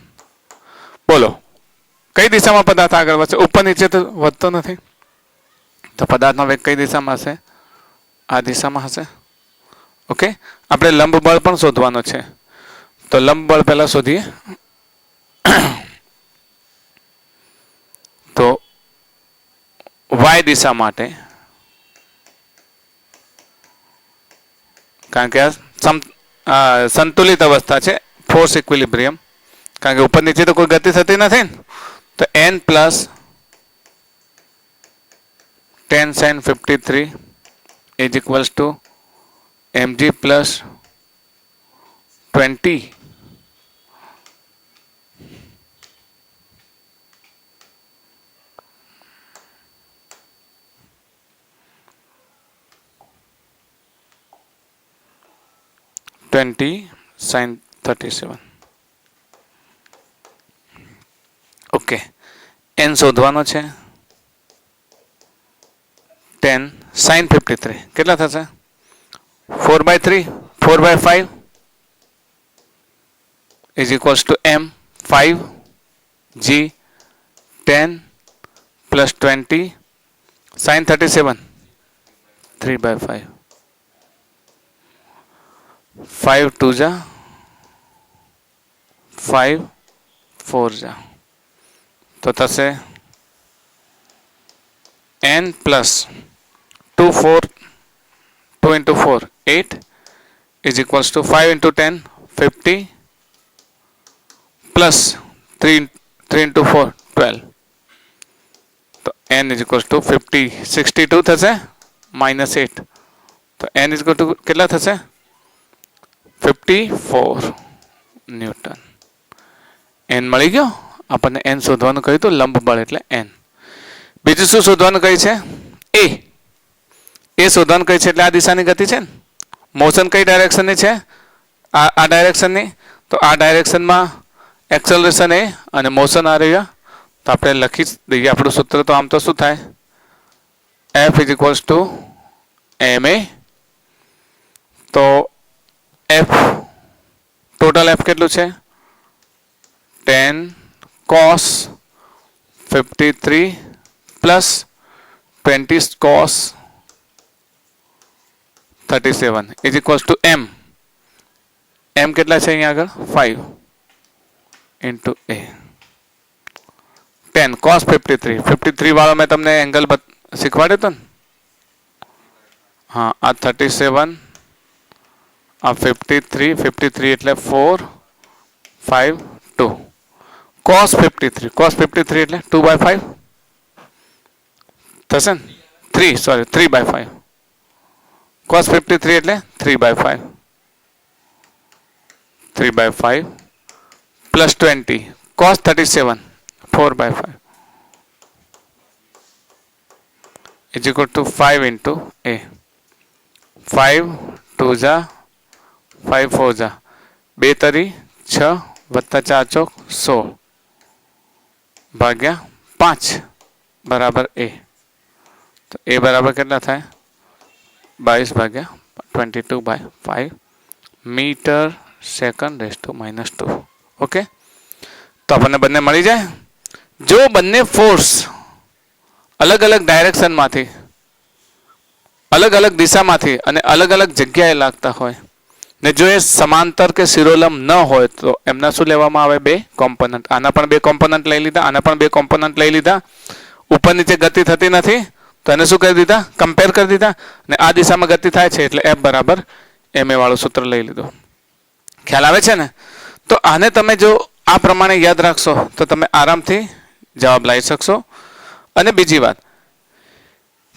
બોલો કઈ દિશામાં પદાર્થ આગળ વધશે? ઉપર નીચે તો વધતો નથી. તો પદાર્થનો વેગ કઈ દિશામાં હશે? આ દિશામાં હશે. ઓકે, આપણે લંબ બળ પણ શોધવાનો છે. તો લંબ બળ પહેલા શોધીએ. તો y દિશા માટે, કારણ કે આ સંતુલિત અવસ્થા છે, ફોર્સ ઇક્વિલિબ્રિયમ, કારણ કે ઉપર નીચે તો કોઈ ગતિ થતી નથી ને. તો n plus 10 sin 53 = mg plus 20 sin 37. 20 sin 37. Okay, n શોધવાનો છે. 10 sin 53 કેટલા થશે? 4/3, 4/5 is equals to m 5 g 10 plus 20 sin 37 3/5. 5 2 जा 5 4 जा तो થશે n plus 2 4 2 into 4 8 is equals to 5 into 10 50 plus 3 into 4 12. तो n is equals to 50 62 થશે minus 8 તો n is equal to કેટલા થશે? 54 ન્યૂટન. n મળી ગયો. આપણને n શોધવાનું કહ્યું તો લંબ બળ એટલે n. બીજું શું શોધવાનું કહ્યું છે? એ શોધવાનું કહ્યું છે એટલે આ દિશાની ગતિ છે ને. મોશન કઈ ડાયરેક્શનની છે? આ ડાયરેક્શનની. તો આ ડાયરેક્શનમાં એક્સેલરેશન એ અને મોશન આ રહ્યા. તો આપણે લખી દઈએ આપણું સૂત્ર. તો આમ તો શું થાય? F is equals to ma. તો F ટોટલ F કેટલું છે? 10 cos 53 plus 20 cos 37 is equals to m. m કેટલા છે અહીંયા આગળ? 5 into a. 10 cos 53 53 વાળો મેં તમને એંગલ શીખવાડ્યો હતો ને. હા, આ 37 આ 53 એટલે 4 5 2 cos 53 એટલે 2/5 થશે ને. 3/5 cos 53 એટલે 3/5 plus 20 cos 37 4/5 is equal to 5 into a. 5 2 जा 5 4 जा 2 તરી 6 વત્તા 4 ચોક 16 ભાગ્યા 5 બરાબર a. તો a બરાબર કેટલા થાય? 22 ભાગ્યા 22/5 મીટર સેકન્ડ (-2). ઓકે, તો આપણને બંને મળી જાય. જો બંને ફોર્સ અલગ અલગ ડાયરેક્શનમાંથી, અલગ અલગ દિશામાંથી અને અલગ અલગ જગ્યાએ લાગતા હોય ને જો એ સમાંતર કે શિરોલંબ ન હોય તો એમના શું લેવામાં આવે? બે કોમ્પોનન્ટ. આના પણ બે કોમ્પોનન્ટ લઈ લીધા, આના પણ બે કોમ્પોનન્ટ લઈ લીધા. ઉપર નીચે ગતિ થતી નથી તો એને શું કરી દીધા? કમ્પેર કરી દીધા. ને આ દિશામાં ગતિ થાય છે એટલે F બરાબર ma વાળું સૂત્ર લઈ લીધું. ખ્યાલ આવે છે ને? તો આને તમે જો આ પ્રમાણે યાદ રાખશો તો તમે આરામથી જવાબ લાવી શકશો. અને બીજી વાત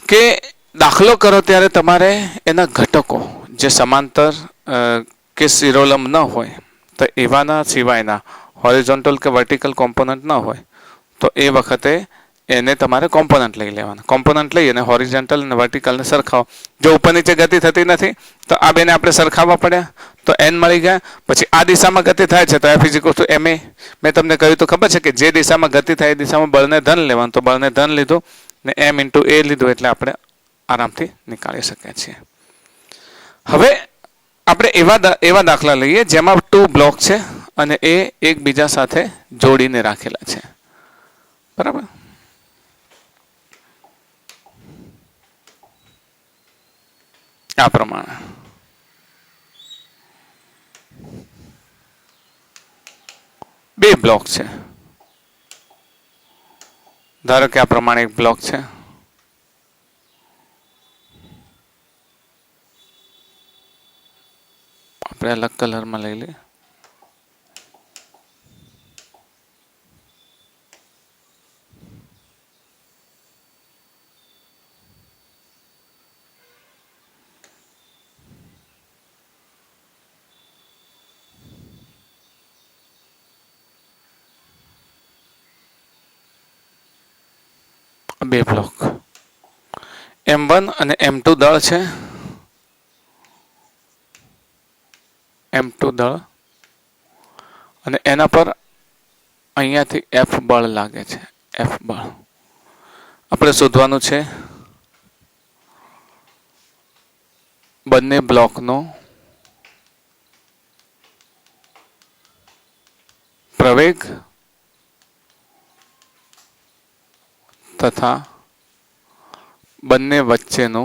કે દાખલો કરો ત્યારે તમારે એના ઘટકો જે સમાંતર કે શિરોલંબ ન હોય તો એવાના સિવાયના હોરિઝોન્ટલ કે વર્ટિકલ કોમ્પોનન્ટ ન હોય તો એ વખતે એને તમારે કોમ્પોનન્ટ લઈ લેવાના. કોમ્પોનન્ટ લઈ અને હોરિઝોન્ટલ અને વર્ટિકલને સરખાવો. જો ઉપર નીચે ગતિ થતી નથી તો આ બેને આપણે સરખાવવા પડ્યા તો n મળી ગયા. પછી આ દિશામાં ગતિ થાય છે તો F is equal to ma. મેં તમને કહ્યું તો ખબર છે કે જે દિશામાં ગતિ થાય એ દિશામાં બળને ધન લેવાનું. તો બળને ધન લીધું ને m into a લીધું એટલે આપણે આરામથી નીકાળી શકીએ છીએ. હવે આપણે એવા દાખલા લઈએ જેમાં 2 બ્લોક છે અને એ એકબીજા સાથે જોડીને રાખેલા છે. બરાબર? આ પ્રમાણે બે બ્લોક છે. ધારો કે આ પ્રમાણે એક બ્લોક છે. આપણે અલગ કલરમાં લઈ લઈએ. બે બ્લોક M1 અને M2 દળ છે. M2 દળ અને એના પર અહીંયાથી F બળ લાગે છે. F બળ આપણે શોધવાનું છે બંને બ્લોકનો પ્રવેગ તથા બંને વચ્ચેનો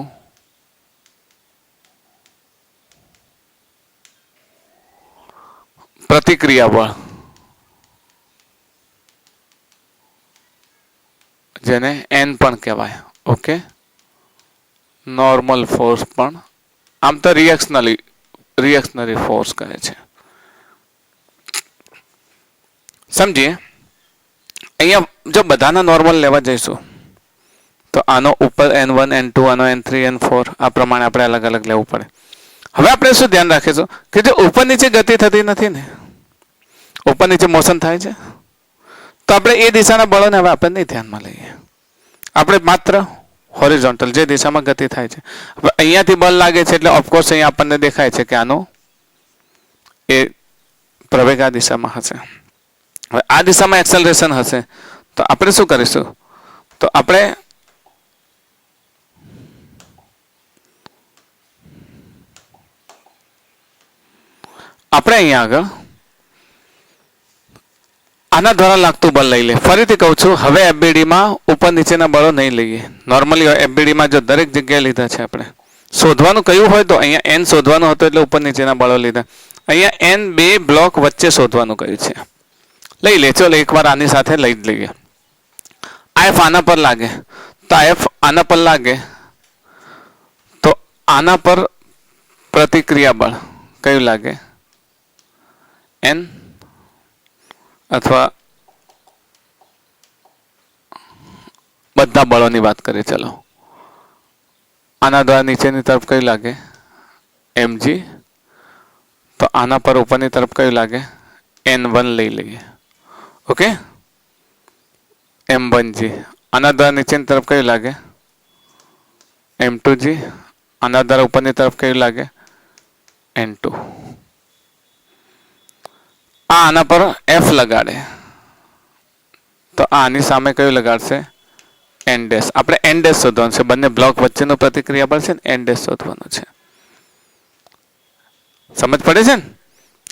પ્રતિક્રિયા બળ, જેને N પણ કહેવાય. ઓકે, નોર્મલ ફોર્સ પણ, આમ તો રિએક્શનરી ફોર્સ કહે છે. સમજીએ. અહીંયા જો બધાના નોર્મલ લેવા જઈશું તો આનો ઉપર N1 N2 આનો N3 N4 આ પ્રમાણે આપણે અલગ અલગ લેવું પડે. હવે આપણે શું ધ્યાન રાખીશું કે જો ઉપર નીચે ગતિ થતી નથી ને, ઉપર નીચે મોશન થાય છે, તો આપણે એ દિશાના બળોને હવે આપણે નહીં ધ્યાનમાં લઈએ. આપણે માત્ર હોરિઝોન્ટલ જે દિશામાં ગતિ થાય છે. હવે અહીંયાથી બળ લાગે છે એટલે ઓફકોર્સ અહીંયા આપણને દેખાય છે કે આનો એ પ્રવેગ આ દિશામાં હશે. હવે આ દિશામાં એક્સેલરેશન હશે તો આપણે શું કરીશું, તો આપણે અહીંયા આગળ આના દ્વારા લાગતું બળ લઈ લે. ફરીથી કહું છું, હવે એફબીડીમાં ઉપર નીચેના બળો નહીં લઈએ. નોર્મલી એફબીડીમાં જો દરેક જગ્યાએ લીધા છે, આપણે શોધવાનું કયું હોય તો અહીંયા N શોધવાનું હતું એટલે ઉપર નીચેના બળો લીધા. અહીંયા N બે બ્લોક વચ્ચે શોધવાનું કહ્યું છે. લઈ લે, ચલો એકવાર આની સાથે લઈ જ લઈએ. આ F આના પર લાગે તો આ F આના પર લાગે તો આના પર પ્રતિક્રિયા બળ કયું લાગે, N, અથવા બધા બળોની વાત કરીએ. ચલો આના દ્વારા નીચેની તરફ કયું લાગે, mg, તો આના પર ઉપરની તરફ કયું લાગે, N1 લઈ લઈએ. ઓકે, M1g, આના દ્વારા નીચેની તરફ કયું લાગે, M2g, આના દ્વારા ઉપરની તરફ કયું લાગે, N2. આના પર F લગાડે તો આની સામે કયું લગાડશે, N ડેશ. આપણે N ડેશ શોધવાનું છે, બંને બ્લોક વચ્ચેનો પ્રતિક્રિયા બળ છે ને N ડેશ શોધવાનું છે. સમજ પડે છે ને?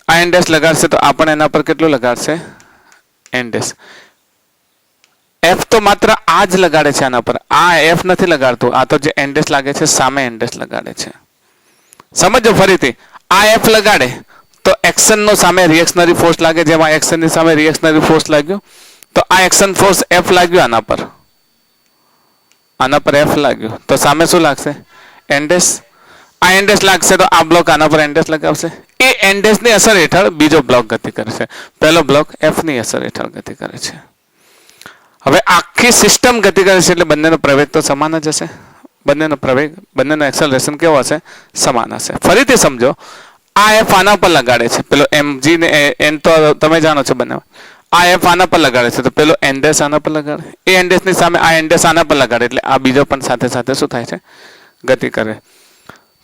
આ N ડેશ લગાડશે તો આપણે એના પર કેટલું લગાડશે, N ડેશ. F તો માત્ર આ જ લગાડે છે આના પર, આ F નથી લગાડતું. આ તો જે N ડેશ લાગે છે સામે N ડેશ લગાડે છે. સમજો ફરીથી, આ F લગાડે તો એક્શન નો સામે રિએક્શનરી ફોર્સ લાગે, જેમાં એક્શન ની સામે રિએક્શનરી ફોર્સ લાગ્યો તો આ એક્શન ફોર્સ F લાગ્યો આના પર F લાગ્યો તો સામે શું લાગશે, N ડેશ. આ N ડેશ લાગશે તો આ બ્લોક આના પર N ડેશ લગાવશે. એ N ડેશ ની અસર હેઠળ બીજો બ્લોક ગતિ કરે છે, પહેલો બ્લોક F ની અસર હેઠળ ગતિ કરે છે. હવે આખી સિસ્ટમ ગતિ કરે છે એટલે બંનેનો પ્રવેગ તો સમાન જ હશે. બંનેનો પ્રવેગ, બંનેનો એક્સેલરેશન કેવો હશે, સમાન હશે. ફરીથી સમજો, આ F આના પર લગાડે છે, પેલો mg ને N તો તમે જાણો છો બંને. આ F આના પર લગાડે છે તો પેલો N ડેશ આના પર લગાડે, એ N ડેશ ની સામે આ N ડેશ આના પર લગાડે એટલે આ બીજો પણ સાથે સાથે શું થાય છે, ગતિ કરે.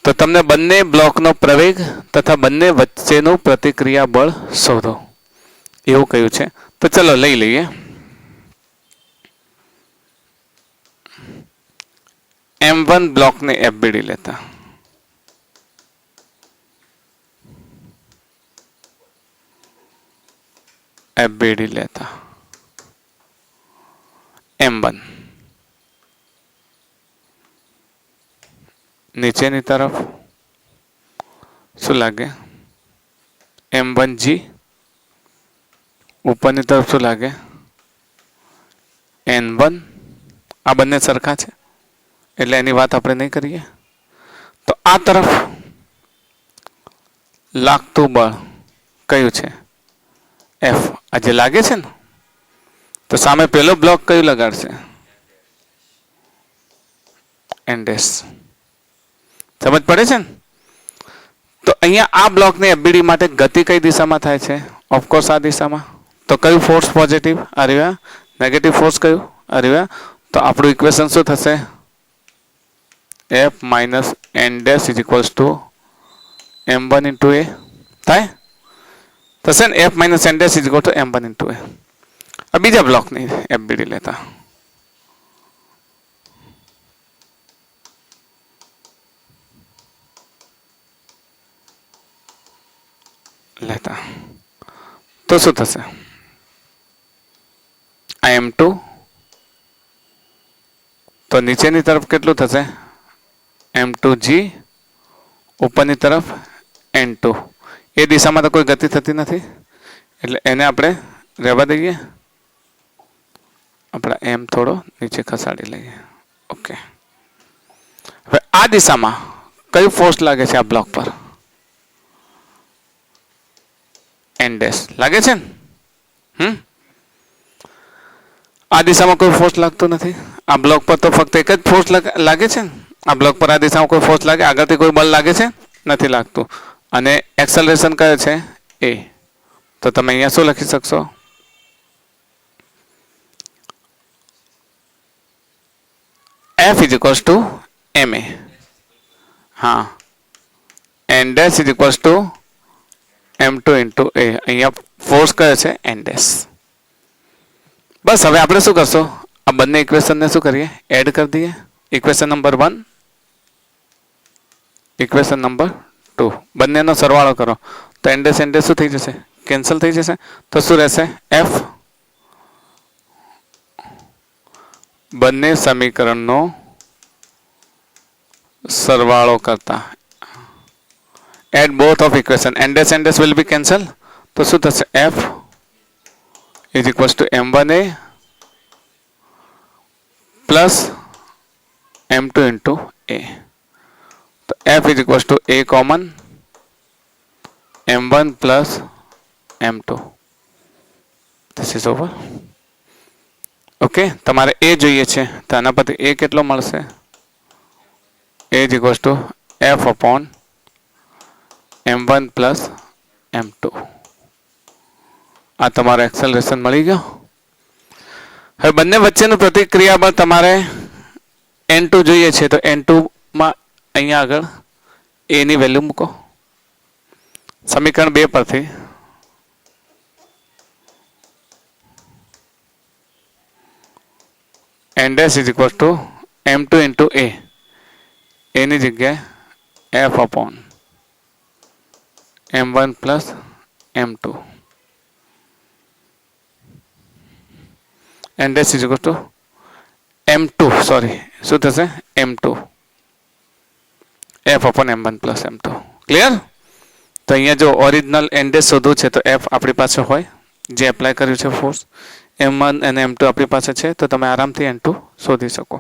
તો તમને બંને બ્લોકનો પ્રવેગ તથા બંને વચ્ચેનું પ્રતિક્રિયા બળ શોધો એવું કહ્યું છે. તો ચલો લઈ લઈએ. M1 બ્લોકને FBD લેતા, FBD લેતા M1 નીચેની તરફ શું લાગે, M1G, ઉપરની તરફ શું લાગે, N1. આ બંને સરખા છે એટલે એની વાત આપણે નહીં કરીએ. તો આ તરફ લાગતું બળ કયું છે, F. આ જે લાગે છે ને તો સામે પેલો બ્લોક કયું લગાડશે, N ડેશ. સમજ પડે છે ને? તો અહીંયા આ બ્લોકની FBD માટે ગતિ કઈ દિશામાં થાય છે, ઓફકોર્સ આ દિશામાં. તો કયું ફોર્સ પોઝિટિવ, આ રહ્યા. નેગેટિવ ફોર્સ કયું, આ રહ્યા. તો આપણું ઇક્વેશન શું થશે, F minus N dash is equals to M1 into A. થાય થશે ને F minus N dash is equal to m1 into A. આ બીજા બ્લોકની એફબીડી લેતા તો શું થશે? આ m2 તો નીચેની તરફ કેટલું થશે? m2g ઉપરની તરફ n2. એ દિશામાં તો કોઈ ગતિ થતી નથી એટલે એને આપણે રહેવા દઈએ. આપણે m થોડો નીચે ખસાડી લઈએ. ઓકે, હવે આ દિશામાં કયું ફોર્સ લાગે છે આ બ્લોક પર? n ડેશ લાગે છે ને? આ દિશામાં કોઈ ફોર્સ લાગતો નથી. આ બ્લોક પર તો ફક્ત એક જ ફોર્સ લાગે છે ને. આ બ્લોક પર આ દિશામાં કોઈ ફોર્સ લાગે? આગળથી કોઈ બળ લાગે છે? નથી લાગતું. અને એક્સેલરેશન કયો છે? એ. તો તમે અહીંયા શું લખી શકશો? F is equals to ma. હા, n dash is equals to m2 into a. અહીંયા ફોર્સ કયો છે? n dash. બસ હવે આપણે શું કરશું? આ બંને ઇક્વેશનને શું કરીએ? એડ કરી દઈએ. ઇક્વેશન નંબર 1, ઇક્વેશન નંબર 2, બંનેનો સરવાળો કરો તો n dash શું થઈ જશે? કેન્સલ થઈ જશે. તો શું રહેશે? f બંને સમીકરણનો સરવાળો કરતા at both of equation n dash will be cancel. તો શું થશે? f is equals to m1a plus m2 into a. તો f is equals to a common m1 plus m2. This is over. Okay, તમારે એ જોઈએ છે તો આના પરથી એ કેટલો મળશે? a is equals to f upon m1 plus m2. આ તમારો એક્સેલરેશન મળી ગયો. હવે બંને વચ્ચેનું પ્રતિક્રિયાબળ તમારે n2 જોઈએ છે તો n2 માં અહીંયા આગળ a ની વેલ્યુ મૂકો. સમીકરણ 2 પરથી n dash is equals to m2 into a. a ની જગ્યાએ f upon m1 plus m2. n dash is equals to m2, sorry શું થશે? m2 f upon m1 plus m2. Clear? તો અહીંયા જો ઓરિજિનલ n dash શોધવું છે તો f આપણી પાસે હોય જે એપ્લાય કર્યું છે ફોર્સ, m1 અને m2 આપણી પાસે છે તો તમે આરામથી n2 શોધી શકો.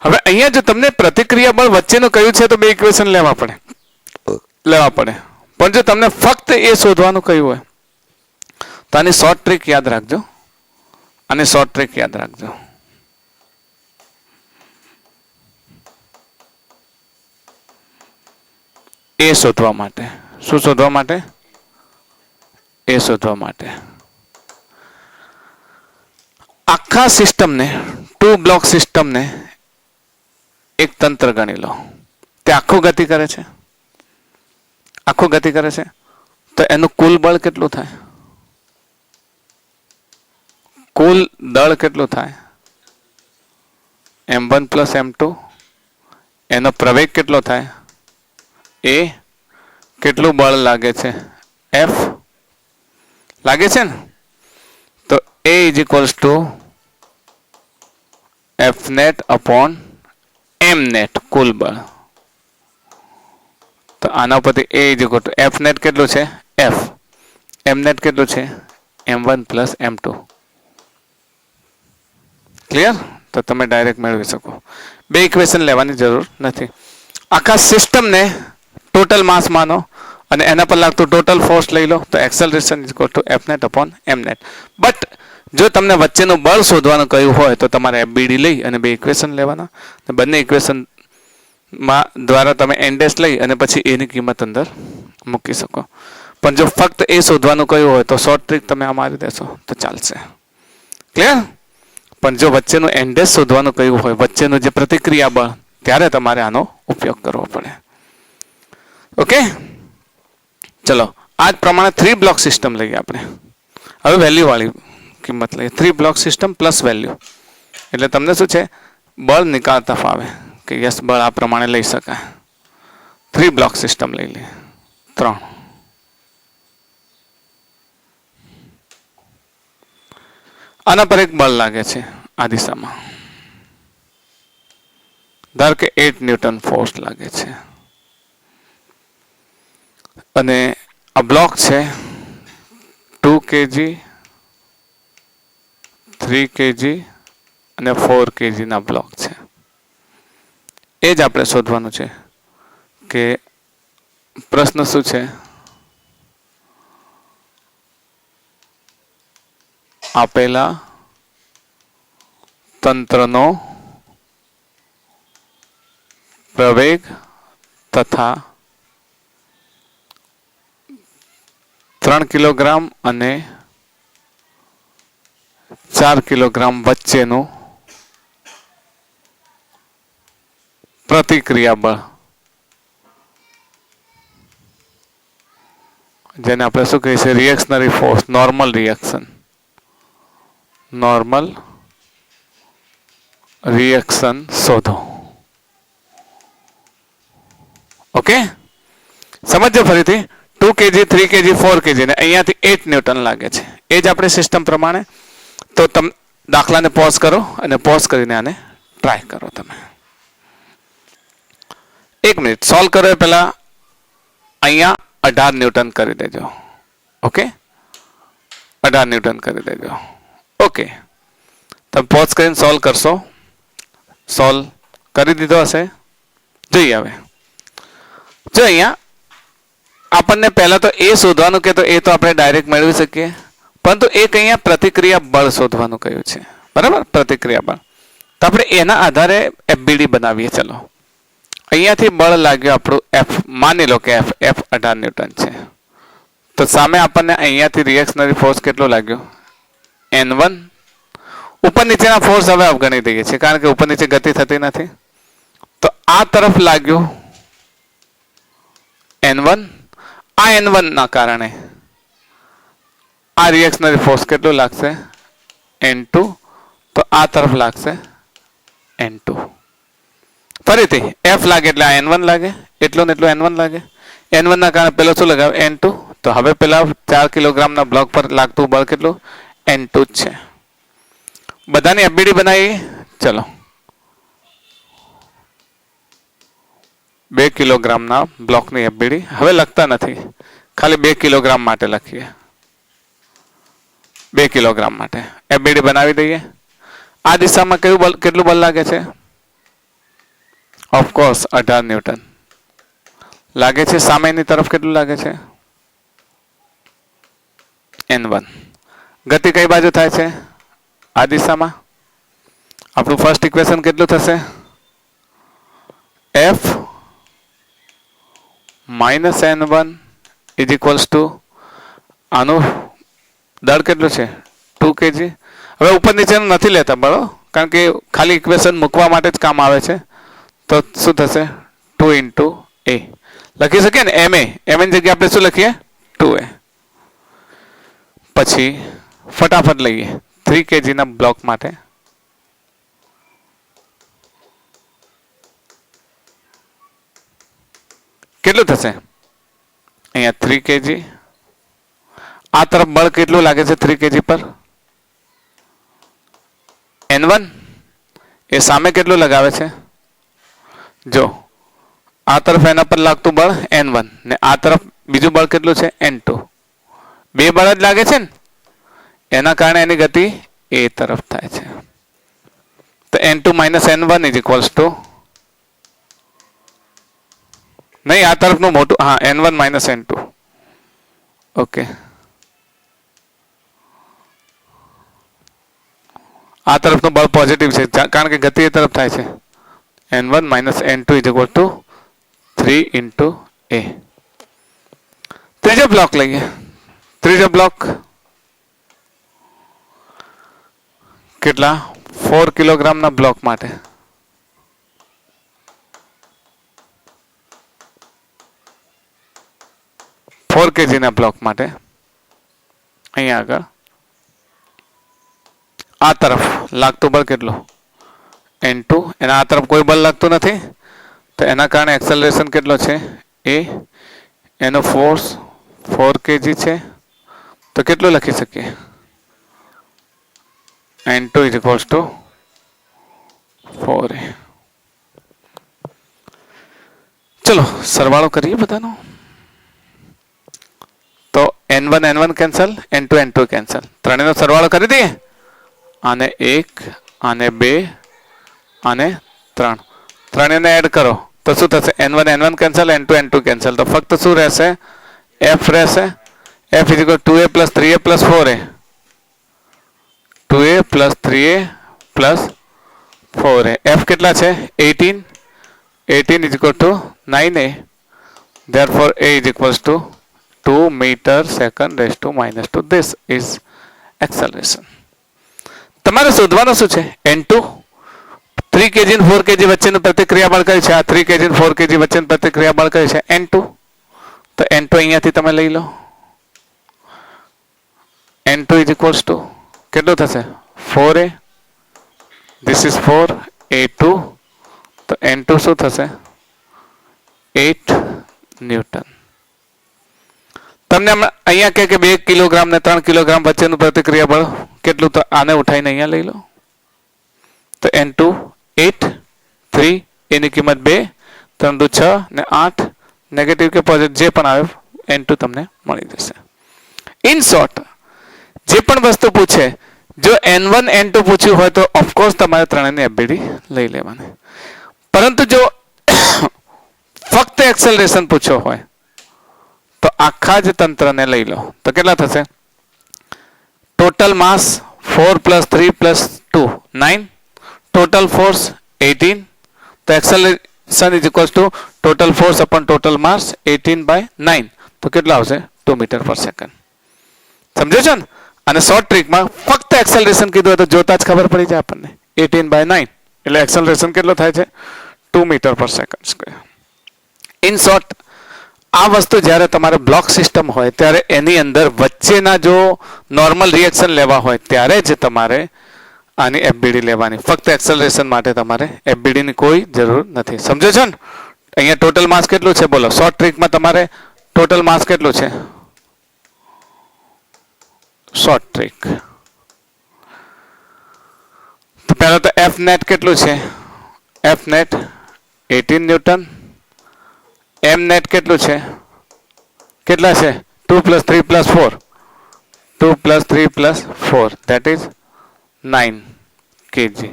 હવે અહીંયા જો તમને પ્રતિક્રિયા બળ વચ્ચેનું કહ્યું છે તો બે ઇક્વેશન લેવા પડે. પણ જો તમને ફક્ત એ શોધવાનું કહ્યું હોય તો આની શોર્ટ ટ્રીક યાદ રાખજો. એ શોધવા માટે શું શોધવા માટે? એ શોધવા માટે આખા સિસ્ટમને, 2 બ્લોક સિસ્ટમને એક તંત્ર ગણી લો. તે આખું ગતિ કરે છે તો એનું કુલ બળ કેટલું થાય? કુલ દળ કેટલું થાય? m1 plus m2. એનો પ્રવેગ કેટલો થાય? a. કેટલું બળ લાગે છે? f લાગે છે ને. તો a is equals to f net upon m net કુલ બળ. તો આના ઉપરથી a is equal to f net કેટલું છે? f. m net કેટલું છે? m1 plus m2. ક્લિયર? તો તમે ડાયરેક્ટ મેળવી શકો. બે ઇક્વેશન લેવાની જરૂર નથી. આખા સિસ્ટમને ટોટલ માસ માનો અને એના પર લાગતું ટોટલ ફોર્સ લઈ લો તો acceleration is equal two f net upon m net. But જો તમને વચ્ચેનું બળ શોધવાનું કહ્યું હોય તો તમારે એફબીડી લઈ અને બે ઇક્વેશન લેવાના. બંને ઇક્વેશનમાં દ્વારા તમે n dash લઈ અને પછી એની કિંમત અંદર મૂકી શકો. પણ જો ફક્ત એ શોધવાનું કહ્યું હોય તો શોર્ટ ટ્રીક તમે આ મારી દેશો તો ચાલશે. ક્લિયર? પણ જો વચ્ચેનું n dash શોધવાનું કહ્યું હોય, વચ્ચેનું જે પ્રતિક્રિયા બળ, ત્યારે તમારે આનો ઉપયોગ કરવો પડે. ઓકે, ચલો આ જ પ્રમાણે 3 બ્લોક સિસ્ટમ લઈએ આપણે. હવે વેલ્યુવાળી કિંમત લઈએ. 3 બ્લોક સિસ્ટમ પ્લસ વેલ્યુ. એટલે તમને શું છે, બળ નીકાળતા ફાવે કે યસ બળ આ પ્રમાણે લઈ શકાય. 3 બ્લોક સિસ્ટમ લઈ લઈએ. 3. આના પર એક બળ લાગે છે આ દિશામાં. ધારો કે 8 ન્યૂટન ફોર્સ લાગે છે અને આ બ્લોક છે 2 kg 3 kg અને 4 kg ના બ્લોક છે. એ જ આપણે શોધવાનું છે કે પ્રશ્ન શું છે, આપેલા તંત્રનો પ્રવેગ તથા 3 કિલોગ્રામ અને 4 કિલોગ્રામ વચ્ચેનું પ્રતિક્રિયા બળ, જેને આપણે શું કહીએ છીએ, reactionary force, normal reaction, normal reaction શોધો. ઓકે, સમજો ફરીથી. 2 kg 3 kg 4 kg ને અહીંયાથી 8 ન્યૂટન લાગે છે. એ જ આપણે સિસ્ટમ પ્રમાણે. તો તમે દાખલાને પોઝ કરો અને પોઝ કરીને આને ટ્રાય કરો. તમે 1 મિનિટ સોલ્વ કરો એ પહેલા અહીંયા 18 ન્યૂટન કરી દેજો. ઓકે, 18 ન્યૂટન કરી દેજો. ઓકે, તમે પોઝ કરીને સોલ્વ કરશો. સોલ્વ કરી દીધો હશે. જોઈએ હવે. જો અહીંયા આપણને પહેલા તો એ શોધવાનું કે તો એ તો આપણે ડાયરેક્ટ મેળવી શકીએ, પરંતુ એક અહીંયા પ્રતિક્રિયા બળ શોધવાનું કહ્યું છે. બરાબર, પ્રતિક્રિયા બળ. તો આપણે એના આધારે એફબીડી બનાવીએ. ચલો, અહીંયાથી બળ લાગ્યું આપણું એફ. માની લો કે એફ 18 ન્યૂટન છે. તો સામે આપણને અહીંયાથી રિએક્શનરી ફોર્સ કેટલો લાગ્યો, N1. ઉપર નીચેના ફોર્સ હવે અવગણી દઈએ છીએ કારણ કે ઉપર નીચે ગતિ થતી નથી. તો આ તરફ લાગ્યું N1. આ N1 ના કારણે આ રિએક્શનરી ફોર્સ કેટલો લાગશે, N2. તો આ તરફ લાગશે N2. ફરીથી F લાગે એટલે આ N1 લાગે, એટલું ને એટલું N1 લાગે. N1 ના કારણે પેલો શું લગાવે, N2. તો હવે પેલા 4 કિલોગ્રામના બ્લોક પર લાગતું બળ કેટલું, N2 જ છે. બધાની એફબીડી બનાવી. ચલો, 2 કિલોગ્રામના બ્લોકની એફબીડી હવે લખતા નથી, ખાલી 2 કિલોગ્રામ માટે લખીએ. 2 કિલોગ્રામ માટે એફબીડી બનાવી દઈએ. આ દિશામાં કયું બળ, કેટલું બળ લાગે છે, ઓફકોર્સ 18 ન્યૂટન લાગે છે. સામેની તરફ કેટલું લાગે છે, N1. ગતિ કઈ બાજુ થાય છે, આ દિશામાં. આપણું ફર્સ્ટ ઇક્વેશન કેટલું થશે, F minus N1 is equals two આનું દળ કેટલું છે, 2 kg. હવે ઉપર નીચેનું નથી લેતા બળો, કારણ કે ખાલી ઇક્વેશન મૂકવા માટે જ કામ આવે છે. તો શું થશે, 2 into A લખી શકીએ ને. એમ ની જગ્યાએ આપણે શું લખીએ, 2A. પછી ફટાફટ લઈએ 3 kg ના બ્લોક માટે. કેટલું થશે, અહીંયા 3 kg. આ તરફ બળ કેટલું લાગે છે 3 kg પર, N1. એ સામે કેટલું લગાવે છે, જો આ તરફ એના પર લાગતું બળ N1 ને આ તરફ બીજું બળ કેટલું છે, N2. 2 બળ જ લાગે છે ને, એના કારણે એની ગતિ એ તરફ થાય છે. તો N2 minus N1 is equals to, નહીં આ તરફનું મોટું, હા, N1 minus N2. ઓકે, આ તરફનું બળ પોઝિટિવ છે કારણ કે ગતિ એ તરફ થાય છે. N1 minus N2 is equal to 3 into A. ત્રીજો બ્લોક લઈએ. ત્રીજો બ્લોક કેટલા, 4 કિલોગ્રામના બ્લોક માટે. 4 kgના બ્લોક માટે અહીંયા આગળ આ તરફ લાગતું બળ કેટલું n2 એના આ તરફ કોઈ બળ લાગતું નથી તો એના કારણે એક્સેલરેશન કેટલો છે a એનો ફોર્સ 4 kg છે તો કેટલું લખી શકીએ n2 is equals to 4a. ચલો સરવાળો કરીએ બધાનો તો n1 કેન્સલ n2 કેન્સલ ત્રણેયનો સરવાળો કરી દઈએ આને 1 આને 2 આને 3 ત્રણેયને એડ કરો તો શું થશે n1 કેન્સલ n2 કેન્સલ તો ફક્ત શું રહેશે f રહેશે f is equal to 2a plus 3a plus 4a 2a plus 3a plus 4a f કેટલા છે 18 is equal to 9a therefore a is equals to 2 meter second raised to minus 2. This is acceleration. તમારે શોધવાનું શું છે n2 3 kg અને 4 kg વચ્ચેનું પ્રતિક્રિયા બળ કયું છે આ 3 kg અને 4 kg વચ્ચેનું પ્રતિક્રિયા બળ કયું છે n2 તો n2 અહીંયાથી તમે લઈ લો n2 is equals to કેટલું થશે 4a this is 4 a2 તો n2 શું થશે 8 ન્યૂટન તમને અહીંયા કહે કે 2 કિલોગ્રામ ને 3 કિલોગ્રામ વચ્ચેનું પ્રતિક્રિયા બળ કેટલું તો આને ઉઠાઈને અહીંયા લઈ લો તો n2 8 3 એની કિંમત 2 3 2 6 ને 8 નેગેટિવ કે પોઝિટિવ જે પણ આવે n2 તમને મળી જશે ઇન શોર્ટ જે પણ વસ્તુ પૂછે જો n1 n2 પૂછ્યું હોય તો ઓફકોર્સ તમારે ત્રણેયની એફબીડી લઈ લેવાની પરંતુ જો ફક્ત એક્સેલરેશન પૂછ્યો હોય તો આખા જ તંત્રને લઈ લો તો કેટલા થશે ટોટલ માસ 4 plus 3 plus 2 9 total force 18 તો acceleration is equals to total force upon total mass 18 by 9 તો કેટલા આવશે 2 meter per second સમજો છો ને અને શોર્ટ ટ્રીકમાં ફક્ત એક્સેલરેશન કીધું હોય તો જોતા જ ખબર પડી જાય આપણને 18 by 9 એટલે એક્સેલરેશન કેટલો થાય છે 2 meter per second square in short આ વસ્તુ જ્યારે તમારે બ્લોક સિસ્ટમ હોય ત્યારે એની અંદર વચ્ચેના જો નોર્મલ રિએક્શન લેવા હોય ત્યારે જ તમારે આની એફબીડી લેવાની ફક્ત એક્સેલરેશન માટે તમારે એફબીડીની કોઈ જરૂર નથી સમજો છો ને અહીંયા ટોટલ માસ કેટલું છે બોલો શોર્ટ ટ્રીકમાં તમારે ટોટલ માસ કેટલું છે શોર્ટ ટ્રીક તો પહેલા તો એફ નેટ કેટલું છે એફ નેટ 18 ન્યૂટન એમ નેટ કેટલું છે કેટલા છે 2 plus 3 plus 4 2 plus 3 plus 4 that is 9 kg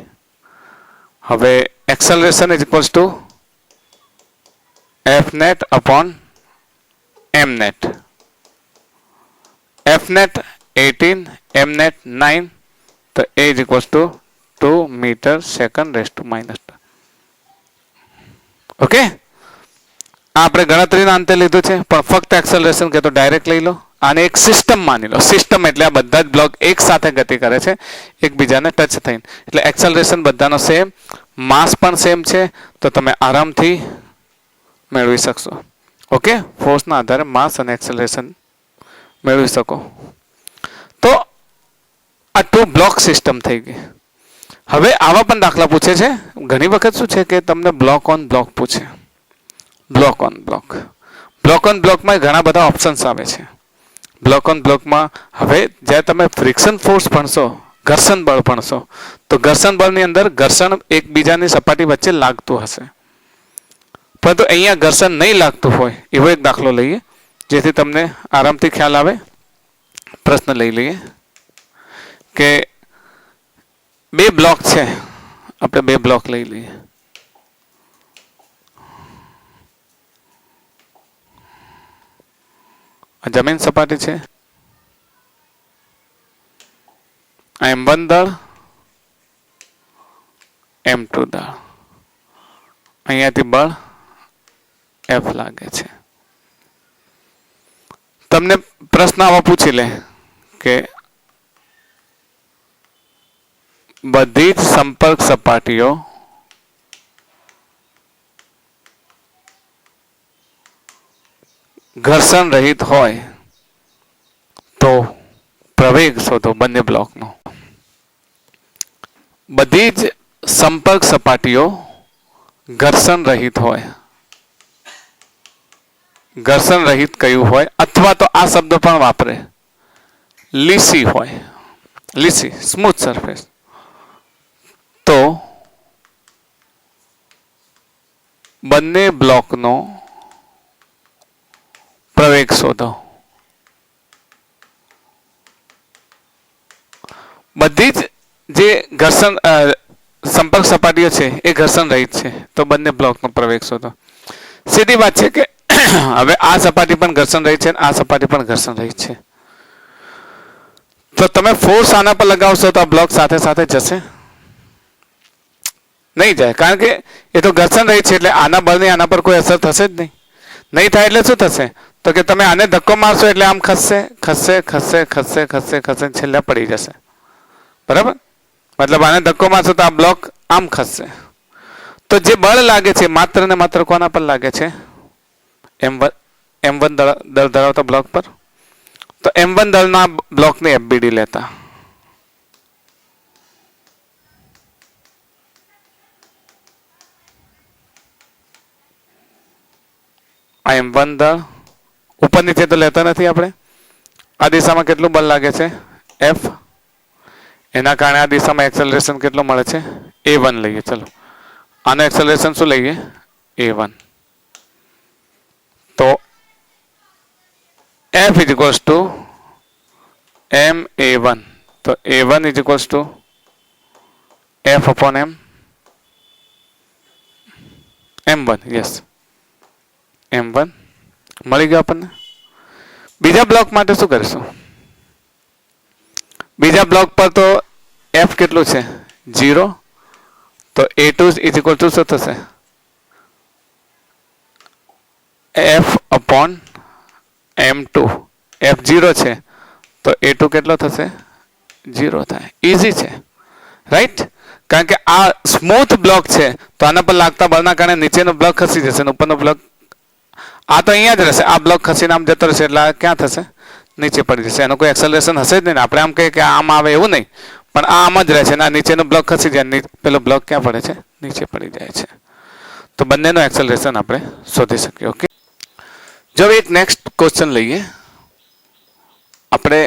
હવે acceleration is equals to f net upon m net f net 18 m net 9 તો a is equals to 2 meter second raised to minus 2 okay આપણે ગણતરીના અંતે લીધું છે પણ ફક્ત એક્સેલરેશન કે તો ડાયરેક્ટ લઈ લો આને એક સિસ્ટમ માની લો સિસ્ટમ એટલે આ બધા જ બ્લોક એક સાથે ગતિ કરે છે એકબીજાને ટચ થઈને એટલે એક્સેલરેશન બધાનો સેમ માસ પણ સેમ છે તો તમે આરામથી મેળવી શકશો ઓકે ફોર્સના આધારે માસ અને એક્સેલરેશન મેળવી શકો તો આ 2 બ્લોક સિસ્ટમ થઈ ગઈ હવે આવા પણ દાખલા પૂછે છે ઘણી વખત શું છે કે તમને બ્લોક ઓન બ્લોક પૂછે બ્લોક ઓન બ્લોકમાં ઘણા બધા ઓપ્શન્સ આવે છે બ્લોક ઓન બ્લોકમાં હવે જ્યારે તમે ફ્રિક્શન ફોર્સ ભણશો ઘર્ષણ બળ ભણશો તો ઘર્ષણ બળની અંદર ઘર્ષણ એકબીજાની સપાટી વચ્ચે લાગતું હશે પરંતુ અહીંયા ઘર્ષણ નહીં લાગતું હોય એવો એક દાખલો લઈએ જેથી તમને આરામથી ખ્યાલ આવે પ્રશ્ન લઈ લઈએ કે 2 બ્લોક છે આપણે 2 બ્લોક લઈ લઈએ જમીન સપાટી છે m1 દળ m2 દળ અહીંયાથી બળ F લાગે છે તમને પ્રશ્ન આવા પૂછી લે કે બધી જ સંપર્ક સપાટીઓ ઘર્ષણ રહિત હોય તો પ્રવેગ શોધો બંને બ્લોકનો. બધી જ સંપર્ક સપાટીઓ ઘર્ષણ રહિત હોય. ઘર્ષણ રહિત કયું હોય અથવા તો આ શબ્દ પણ વાપરે લીસી હોય. લીસી સ્મૂથ સરફેસ. તો બંને બ્લોકનો પ્રવેગ શોધો. બધી જ જે ઘર્ષણ સંપર્ક સપાટીઓ છે એ ઘર્ષણ રહિત છે તો બંને બ્લોકનો પ્રવેગ શોધો. સીધી વાત છે કે હવે આ સપાટી પણ ઘર્ષણ રહિત છે આ સપાટી પણ ઘર્ષણ રહિત છે. તો તમે ફોર્સ આના પર લગાવશો તો આ બ્લોક સાથે સાથે જશે નહીં જાય, કારણ કે એ તો ઘર્ષણ રહિત છે એટલે આના બળની આના પર કોઈ અસર થશે જ નહીં. નહીં થાય એટલે શું થશે તો કે તમે આને ધક્કો મારશો એટલે આમ ખસશે ખસશે ખસશે ખસશે ખસશે ખસશે છેલ્લે પડી જશે. બરાબર, મતલબ આને ધક્કો મારશો તો આ બ્લોક આમ ખસશે. તો જે બળ લાગે છે માત્ર ને માત્ર કોના પર લાગે છે? M1 દળ ધરાવતા બ્લોક પર. તો M1 દળના બ્લોકની FBD લેતા આ M1 દળ ઉપર નીચે તો લેતા નથી આપણે. આ દિશામાં કેટલું બળ લાગે છે? F. એના કારણે આ દિશામાં એક્સેલરેશન કેટલો મળે છે? A1 લઈએ. ચલો આનો એક્સેલરેશન શું લઈએ? A1. તો F is equals to ma1. તો A1 is equals to F upon m1. Yes, m1 મળી ગયો આપણને. બીજા બ્લોક માટે શું કરીશું? બીજા બ્લોક પર તો F કેટલું છે? 0. તો A2 is equal to શું થશે? F upon m2. F 0 છે તો A2 કેટલો થશે? 0 થાય. ઇઝી છે, રાઈટ? કારણ કે આ સ્મૂથ બ્લોક છે તો આના પર લાગતા બળના કારણે નીચેનો બ્લોક ખસી જશે અને ઉપરનો બ્લોક આ તો અહીંયા જ રહેશે. આ બ્લોક ખસીને આમ જતો રહેશે એટલે આ ક્યાં થશે? નીચે પડી જશે. એનો કોઈ એક્સેલરેશન હશે જ નહીં. આપણે આમ કહીએ કે આમ આવે એવું નહીં, પણ આ આમ જ રહે છે અને આ નીચેનો બ્લોક ખસી જાય, પેલો બ્લોક ક્યાં પડે છે? નીચે પડી જાય છે. તો બંનેનો એક્સેલરેશન આપણે શોધી શકીએ. ઓકે, જો એક નેક્સ્ટ ક્વેશ્ચન લઈએ. આપણે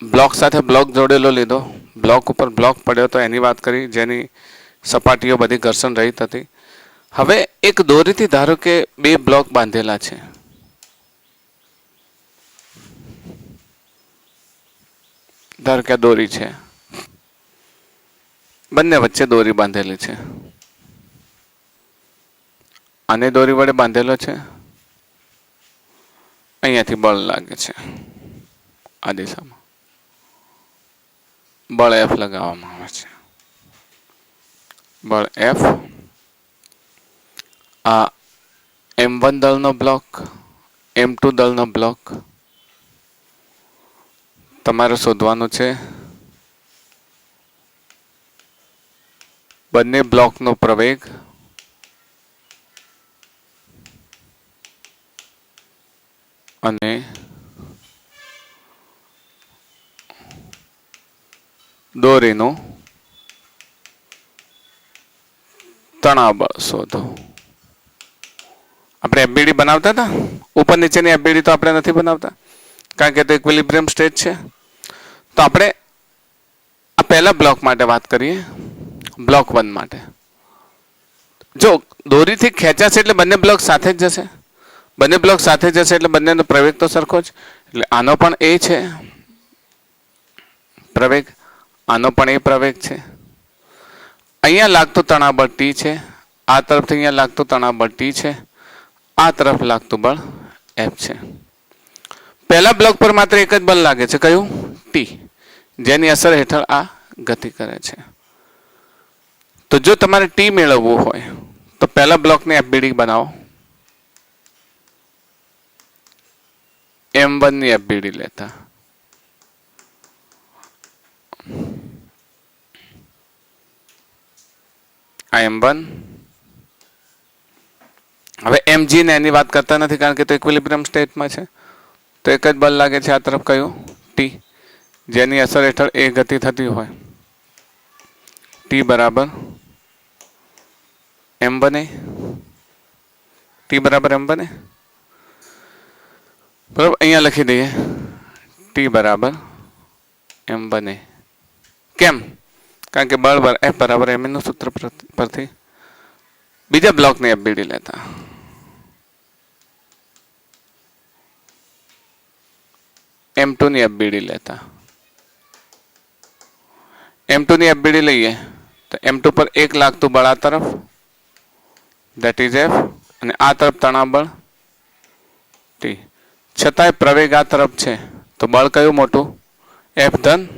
બ્લોક સાથે બ્લોક જોડેલો લીધો, બ્લોક ઉપર બ્લોક પડ્યો તો એની વાત કરી જેની સપાટીઓ બધી ઘર્ષણ રહિત હતી. હવે એક દોરીથી ધારો કે બે બ્લોક બાંધેલા છે. ધારો કે દોરી છે, બંને વચ્ચે દોરી બાંધેલી છે. આને દોરી વડે બાંધેલો છે, અહીંયાથી બળ લાગે છે આ દિશામાં, બળ F લગાવવામાં આવે છે. બળ F. આ M1 દળનો બ્લોક, M2 દળનો બ્લોક તમારે શોધવાનું છે. બંને બ્લોકનો પ્રવેગ અને દોરીનું તણાવ બળ શોધો. આપણે FBD બનાવતા હતા, ઉપર નીચેની FBD તો આપણે નથી બનાવતા કારણ કે તે ઇક્વિલિબ્રિયમ સ્ટેજ છે. તો આપણે આ પહેલા બ્લોક માટે વાત કરીએ, બ્લોક 1 માટે. જો દોરીથી ખેંચાશે એટલે બંને બ્લોક સાથે જ જશે, બંને બ્લોક સાથે જશે એટલે બંનેનો પ્રવેગ તો સરખો જ. એટલે આનો પણ એ છે પ્રવેગ, આનો પણ એ પ્રવેગ છે. અહીંયા લાગતું તણાવ બળ T છે, આ તરફથી અહીંયા લાગતું તણાવ બળ T છે, આ તરફ લાગતું બળ F છે. પહેલા બ્લોક પર માત્ર એક જ બળ લાગે છે, કયું? T, જેની અસર હેઠળ આ ગતિ કરે છે. તો જો તમારે T મેળવવું હોય તો પહેલા બ્લોકની FBD બનાવો, M1 ની FBD લેતા. આ M1, હવે mg ને એની વાત કરતા નથી કારણ કે તો ઇક્વિલિબ્રિયમ સ્ટેટમાં છે, તો એક જ બળ લાગે છે આ તરફ કયું t, જેની અસર હેઠળ એ ગતિ થતી હોય, t બરાબર m બને, t બરાબર m બને, બરાબર. અહીંયા લખી દઈએ t બરાબર m બને. કેમ? કારણ કે બળ F બરાબર m નું સૂત્ર પરથી. બીજા બ્લોકની FBD લેતા M2 ની FBD લેતા, M2 ની FBD લઈએ તો M2 પર 1 લાગતું બળ આ તરફ, that is F, અને આ તરફ તણાવ બળ T. છતાંય પ્રવેગ આ તરફ છે તો બળ કયું મોટું? F ધન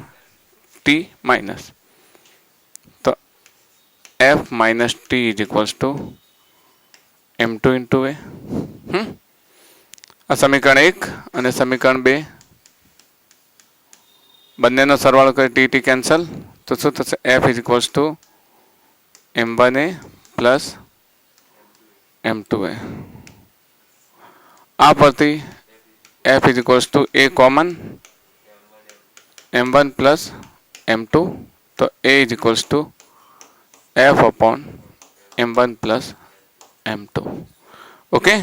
T માઇનસ. તો F minus T is equals two M2 into A. આ સમીકરણ 1 અને સમીકરણ 2 બંનેનો સરવાળો કરી ટી કેન્સલ, તો શું થશે? F is equals two M1A plus M2A. આ પરથી F is equals two A common, M1 plus M2, તો A is equals two F upon M1 plus M2. Okay,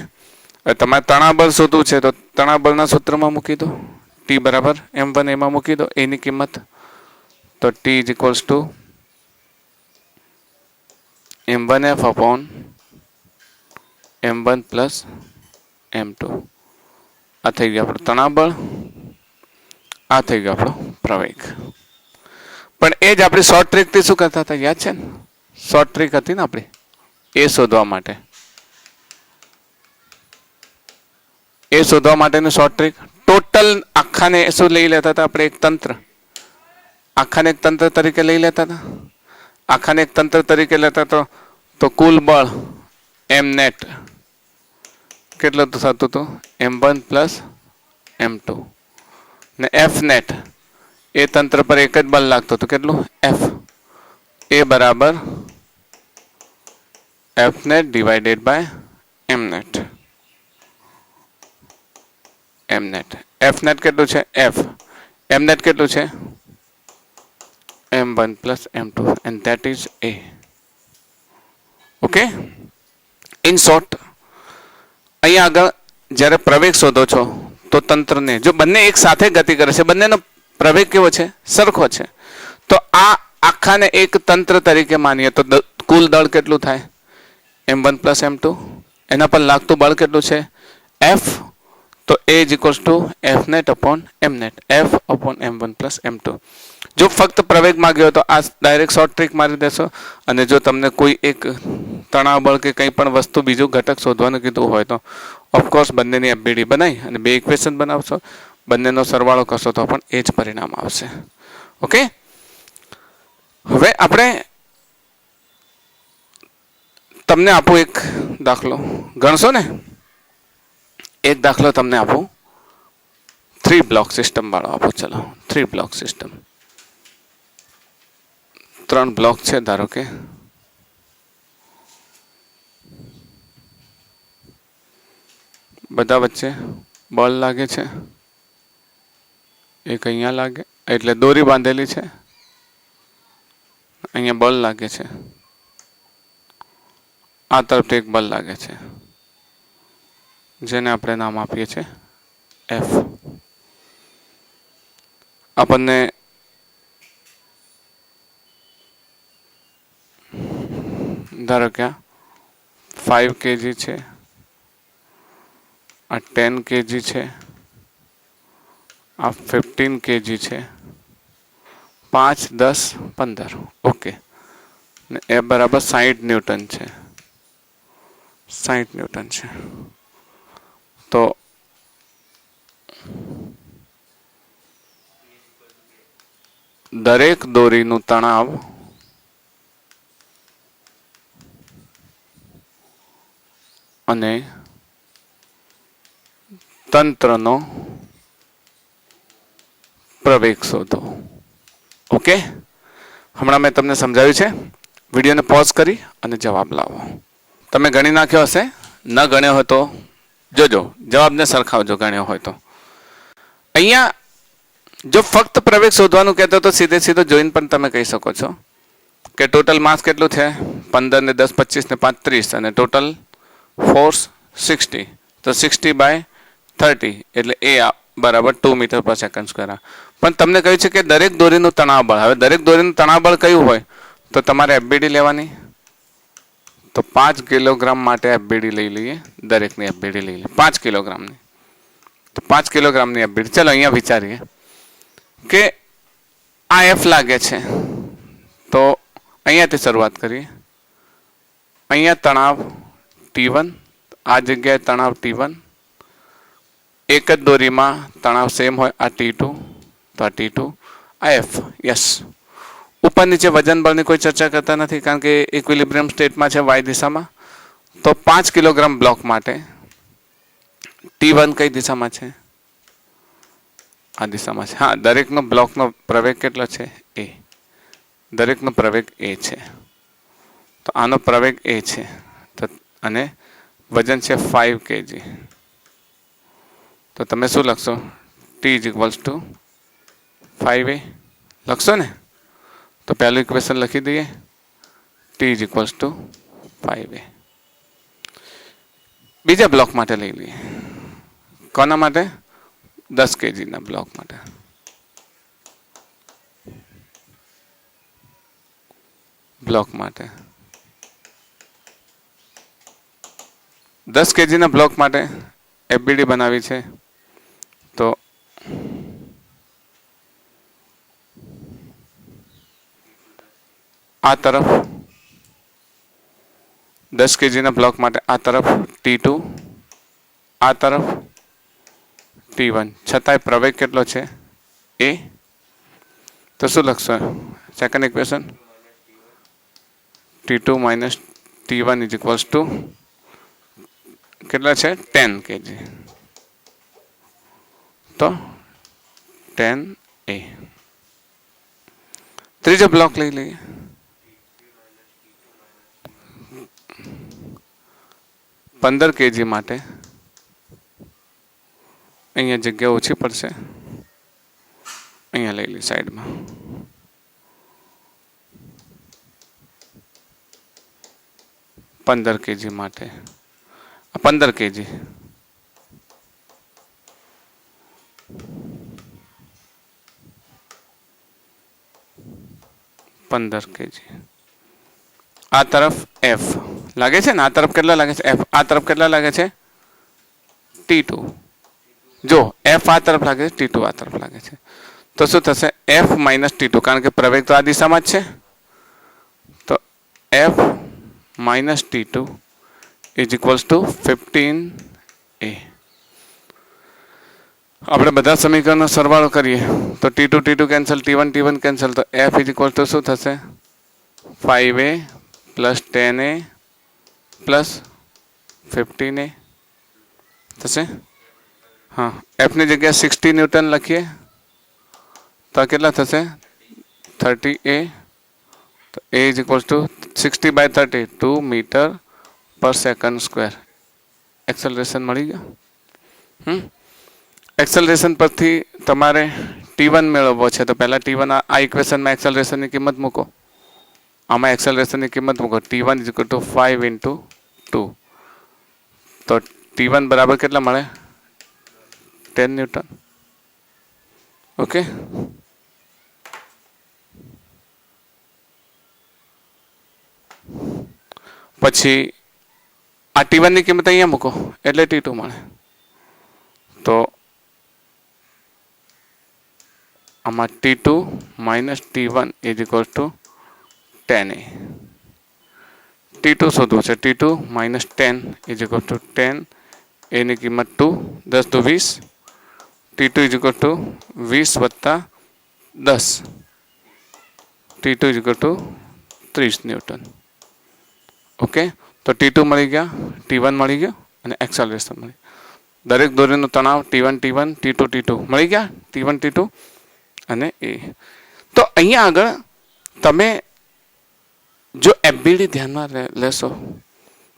હવે તમારે તણાબળ શોધવું છે તો તણાબળના સૂત્રમાં મૂકી દો, T બરાબર M1 એમાં મૂકી દો એની કિંમત, તો T is equals two M1F upon M1 plus M2. આ થઈ ગયું આપણું તણાબળ, આ થઈ ગયો આપણો પ્રવેગ. પણ એ જ આપણી શોર્ટ ટ્રીકથી શું કરતા હતા યાદ છે ને? શોર્ટ ટ્રીક હતી ને આપણી એ શોધવા માટે, એ શોધવા માટેનું શોર્ટ ટ્રીક ટોટલ આખાને શું લઈ લેતા હતા આપણે? એક તંત્ર, આખાને એક તંત્ર તરીકે લઈ લેતા હતા. આખાને એક તંત્ર તરીકે લેતા તો કુલ બળ M નેટ કેટલું થતું હતું? M1 પ્લસ M2, ને F નેટ એ તંત્ર પર એક જ બળ લાગતું હતું, કેટલું? F. એ બરાબર F net divided by M net. M net, F net કેટલું છે? F. M નેટ કેટલું છે? M1 plus M2 and that is A. Okay, in short અહીંયા આગળ જ્યારે પ્રવેગ શોધો છો તો તંત્રને જો બંને એક સાથે ગતિ કરે છે, બંનેનો પ્રવેગ કેવો છે? સરખો છે, તો આ આખાને એક તંત્ર તરીકે માનીએ તો કુલ દળ કેટલું થાય? M1 plus M2. એના પર લાગતું બળ કેટલું છે? F. તો A is equals two F net upon M net, F upon M1 plus M2. જો ફક્ત પ્રવેગ માંગ્યો તો આ ડાયરેક્ટ શોર્ટ ટ્રીક મારી દેશો, અને જો તમને કોઈ એક તણાવ બળ કે કંઈ પણ વસ્તુ બીજું ઘટક શોધવાનું કીધું હોય તો ઓફકોર્સ બંનેની FBD બનાવી અને બે ઇક્વેશન બનાવશો, બંનેનો સરવાળો કરશો તો પણ એ જ પરિણામ આવશે. ઓકે, હવે આપણે તમને આપું એક દાખલો, ગણશો ને? એક દાખલો તમને આપું 3 બ્લોક સિસ્ટમ વાળો આપો. ચલો 3 બ્લોક સિસ્ટમ, 3 બ્લોક છે ધારો કે, બધા વચ્ચે બળ લાગે છે, એક અહીંયા લાગે એટલે દોરી બાંધેલી છે, અહીંયા બળ લાગે છે, આ તરફથી એક બળ લાગે છે જેને આપણે નામ આપીએ છીએ F. આપણને ધારો કે 5 kg છે, આ 10 kg છે, આ 15 kg છે, 5, 10, 15. ઓકે, ને F બરાબર 60 ન્યૂટન છે, 60 ન્યૂટન છે. તો દરેક દોરીનું તણાવ અને તંત્રનો પ્રવેગ શોધો. ઓકે, હમણાં મેં તમને સમજાવ્યું છે, વિડીયોને પોઝ કરી અને જવાબ લાવો. તમે ગણી નાખ્યો હશે ન ગણ્યો હોય તો જોજો, જવાબને સરખાવજો ગણ્યો હોય તો. અહીંયા જો ફક્ત પ્રવેગ શોધવાનું કહેતો તો સીધે સીધો જોઈને પણ તમે કહી શકો છો કે ટોટલ માસ કેટલું છે 15 ને 10 25 ને 5 30 અને ટોટલ ફોર્સ 60, તો 60/30 એટલે એ બરાબર 2 મીટર પર સેકન્ડ સ્ક્વેર. પણ તમને કહ્યું છે કે દરેક દોરીનું તણાવ બળ. હવે દરેક દોરીનું તણાવ બળ કયું હોય તો તમારે એફબીડી લેવાની. તો 5 કિલોગ્રામ માટે એફબીડી લઈ લઈએ, દરેકની એફબીડી લઈ લઈએ 5 કિલોગ્રામની. તો 5 કિલોગ્રામની એફબીડી. ચલો અહીંયા વિચારીએ કે આ એફ લાગે છે, તો અહીંયાથી શરૂઆત કરીએ. અહીંયા તણાવ T1, આ જગ્યાએ તણાવ T1, એક જ દોરીમાં તણાવ સેમ હોય, આ T2, તો આ T2, આ F. યસ, ઉપર નીચે વજન બળની કોઈ ચર્ચા કરતા નથી કારણ કે ઇક્વિલિબ્રિયમ સ્ટેટમાં છે y દિશામાં. તો 5 કિલોગ્રામ બ્લોક માટે T1 કઈ દિશામાં છે? આ દિશામાં છે. હા, દરેકનો બ્લોકનો પ્રવેગ કેટલો છે? a. દરેકનો પ્રવેગ a છે, તો આનો પ્રવેગ a છે, તો અને વજન છે 5 kg. તો તમે શું લખશો? T = 5a લખશો ને? તો પહેલું ઇક્વેશન લખી દઈએ, T = 5a. બીજા બ્લોક માટે લઈ લઈએ. કોના માટે? 10 kgના બ્લોક માટે. બ્લોક માટે 10 kgના બ્લોક માટે એફબીડી બનાવી છે. તો આ તરફ 10 kgના બ્લોક માટે આ તરફ T2, આ તરફ T1, છતાંય પ્રવેગ કેટલો છે? a. તો શું લખશો સેકન્ડ ઇક્વેશન? T2 - T1 = કેટલા છે? 10 kg. તો 10a. ત્રીજો બ્લોક લઈ લઈએ. $15 kg માટે અહીંયા જગ્યા ઓછી પડશે, અહીંયા લઈ લઈએ સાઈડમાં. $15 kg માટે 15 kg. આ તરફ F લાગે છે ને? આ તરફ કેટલા લાગે છે? F. આ તરફ કેટલા લાગે છે? T2. જો F આ તરફ લાગે છે, T2 આ તરફ લાગે છે, તો શું થશે? F - T2, કારણ કે પ્રવેગ તો આ દિશામાં જ છે. તો F - T2 = 15a. આપણે બધા સમીકરણનો સરવાળો કરીએ તો T2 કેન્સલ, T1 કેન્સલ, તો F = શું થશે? 5a + 10a + 15a થશે. હા, એફની જગ્યાએ 60 ન્યૂટન લખીએ તો આ કેટલા થશે? 30a. તો a = 60/30, 2 મીટર પર સેકન્ડ સ્ક્વેર. એક્સેલરેશન મળી ગયો. એક્સેલરેશન પરથી તમારે T1 મેળવવો છે, તો પહેલાં T1 આ ઇક્વેશનમાં એક્સેલરેશનની કિંમત મૂકો. આમાં એક્સેલરેશનની કિંમત મૂકો. T1 = 5 × 2. તો T1 બરાબર કેટલા મળે? 10 ન્યૂટન. ઓકે, પછી આ T1 ની કિંમત અહીંયા મૂકો એટલે T2 મળે. તો આમાં T2 - T1 = 10a. T2 શોધવું છે. T2 - 10 = 10. a ની કિંમત 2, 10 × 20. T2 = 20 + 10. T2 = 30 newton. ઓકે, તો T2 મળી ગયા, T1 મળી ગયો અને એક્સેલરેશન મળી. દરેક દોરીનો તણાવ T1 T2 મળી ગયા, T1 T2 અને a. તો અહીંયા આગળ તમે જો એફબીડી ધ્યાનમાં લેશો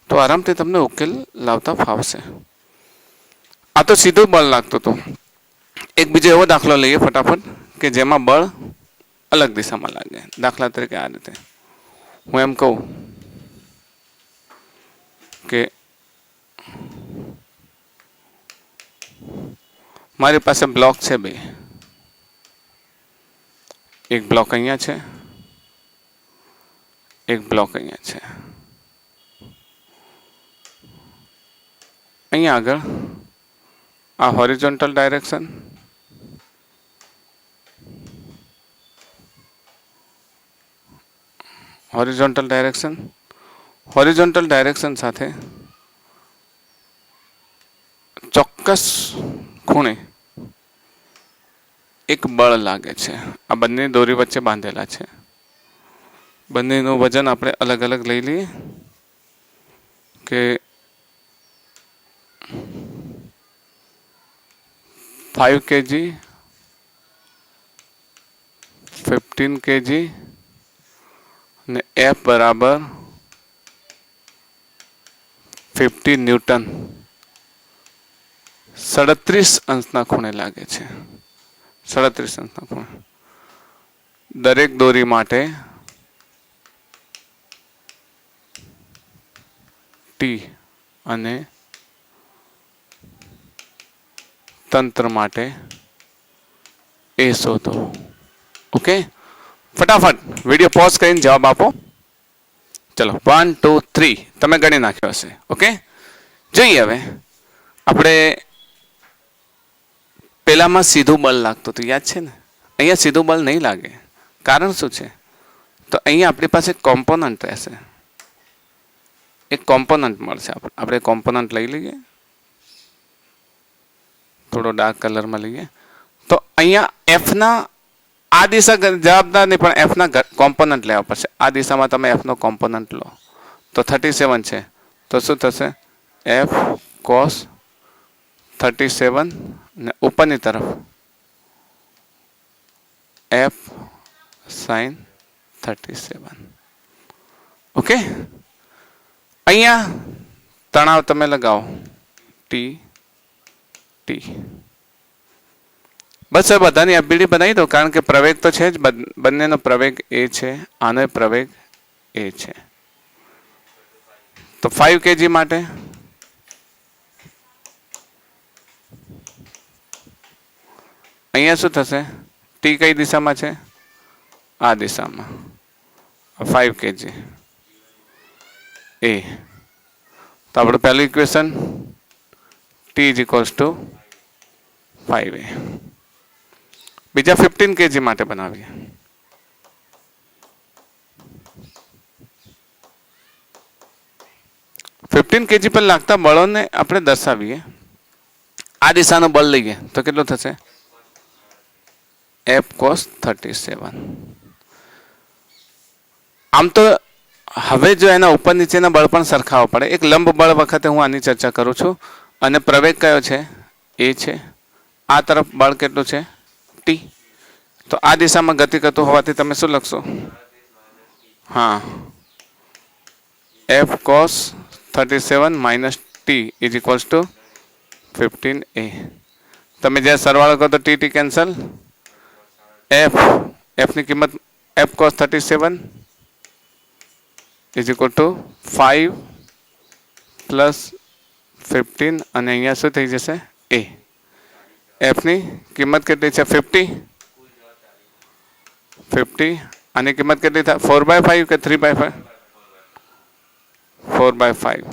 તો આરામથી તમને ઉકેલ લાવતા ફાવશે. આ તો સીધું બળ લાગતું હતું. એક બીજો એવો દાખલો લઈએ ફટાફટ કે જેમાં બળ અલગ દિશામાં લાગે. દાખલા તરીકે આ રીતે હું એમ કહું કે મારી પાસે બ્લોક છે બે. એક બ્લોક અહીંયા છે, એક બ્લોક અહીંયા છે. અહીંયા આગળ આ હોરિઝોન્ટલ ડાયરેક્શન, હોરિઝોન્ટલ ડાયરેક્શન સાથે ચોક્કસ ખૂણે એક બળ લાગે છે. આ બંને દોરી વચ્ચે બાંધેલા છે. બંનેનું વજન આપણે અલગ અલગ લઈ લઈએ કે 5 kg, 15 kg ને F બરાબર 50 ન્યૂટન 37 અંશના ખૂણે લાગે છે. 37 અંશના ખૂણે. દરેક દોરી માટે T અને તંત્ર માટે એ શોધો. ઓકે, ફટાફટ વિડીયો પોઝ કરીને જવાબ આપો. ચલો 1 2 3 તમે ગણી નાખ્યો હશે. ઓકે, જોઈએ હવે આપણે પેલામાં સીધું બળ લાગતું હતું, યાદ છે ને? અહીંયા સીધું બળ નહીં લાગે. કારણ શું છે? તો અહીંયા આપણી પાસે કોમ્પોનન્ટ રહેશે. એક કોમ્પોનન્ટ મળશે. આપણે કોમ્પોનન્ટ લઈ લઈએ, થોડો ડાર્ક કલરમાં લઈએ. તો અહીંયા એફના આ દિશા જવાબદાર નહીં, પણ એફના કોમ્પોનન્ટ લેવા પડશે. આ દિશામાં તમે એફનો કોમ્પોનન્ટ લો તો 37 છે. તો શું થશે? એફ કોસ 37 ને ઉપરની તરફ એફ સાઇન 37. ઓકે, અહીંયા તણાવ તમે લગાવો ટી ટી. બસ હવે બધાની એબીડી બનાવી દો, કારણ કે પ્રવેગ તો છે જ. બંનેનો પ્રવેગ એ છે, આનો પ્રવેગ એ છે. તો 5 kg માટે અહીંયા શું થશે? ટી કઈ દિશામાં છે? આ દિશામાં. 5 kg એ. તો આપણું પહેલું equation T is equals to 5a. બીજા 15 kg માટે બનાવીએ. ફિફ્ટીન કેજી પર લાગતા બળોને આપણે દર્શાવીએ. આ દિશાનું બળ લઈએ તો કેટલું થશે? F cos 37. આમ તો હવે જો એના ઉપર નીચેના બળ પણ સરખાવવા પડે. એક લંબ બળ વખતે હું આની ચર્ચા કરું છું. અને પ્રવેગ કયો છે? એ છે. આ તરફ બળ કેટલું છે? ટી. તો આ દિશામાં ગતિ કરતું હોવાથી તમે શું લખશો? હા, F cos 37 minus T is equals to 15a. તમે જ્યાં સરવાળો કરો તો ટી કેન્સલ. F ની કિંમત F cos 37 is equal to 5 plus 15 અને અહીંયા શું થઈ જશે? a. F ની કિંમત કેટલી છે? 50. આની કિંમત કેટલી થાય? 4/5 કે 3/5? 4/5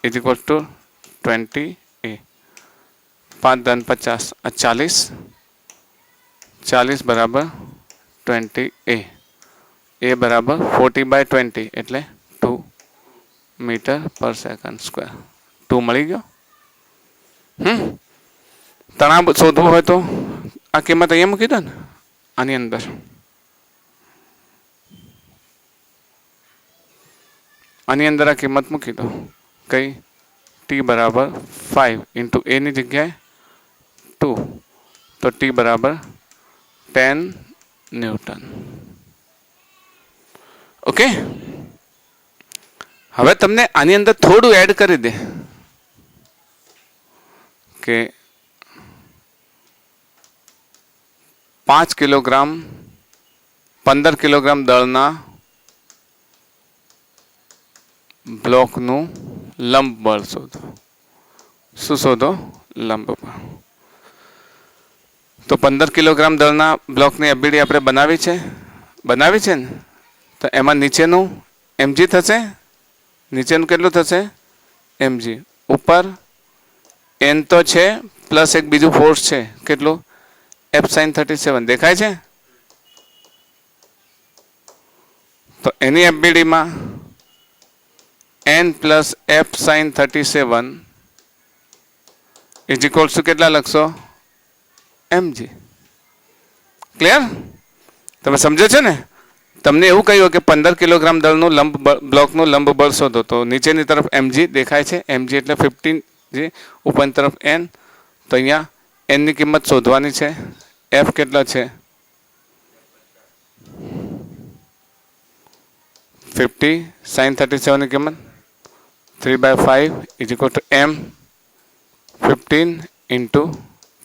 is equal to 20a. 5 × 50 40 બરાબર 20a. a બરાબર 40/20 એટલે 2 મીટર પર સેકન્ડ સ્ક્વેર. 2 મળી ગયો. તણાવ શોધવું હોય તો આ કિંમત અહીંયા મૂકી દો ને, આની અંદર. આની અંદર આ કિંમત મૂકી દો. કઈ? ટી બરાબર 5 ઇન્ટુ એ ની જગ્યાએ 2, તો ટી બરાબર 10 ન્યૂટન. ઓકે, હવે તમને આની અંદર થોડું એડ કરી દે કે 5 કિલોગ્રામ 15 કિલોગ્રામ દળના બ્લોકનું લંબ બળ શોધો. શું શોધો? લંબ બળ. તો 15 કિલોગ્રામ દળના બ્લોકની એબીડી આપણે બનાવી છે ને, તો એમાં નીચેનું mg થશે. નીચેનું કેટલું થશે? mg. ઉપર n તો છે પ્લસ એક બીજું ફોર્સ છે, કેટલું? f sin 37 દેખાય છે. તો એની એફબીડીમાં n plus f sin 37 is equal two કેટલા લખશો? mg. ક્લિયર? તમે સમજો છો ને? તમને એવું કહ્યું કે 15 કિલોગ્રામ દળનું બ્લોકનું લંબ બળ શોધો, તો નીચેની તરફ mg દેખાય છે. mg એટલે 15g, ઉપરની તરફ n. તો અહીંયા n ની કિંમત શોધવાની છે. f કેટલો છે? 50 sin 37 ની કિંમત 3/5 is equal two m 15 into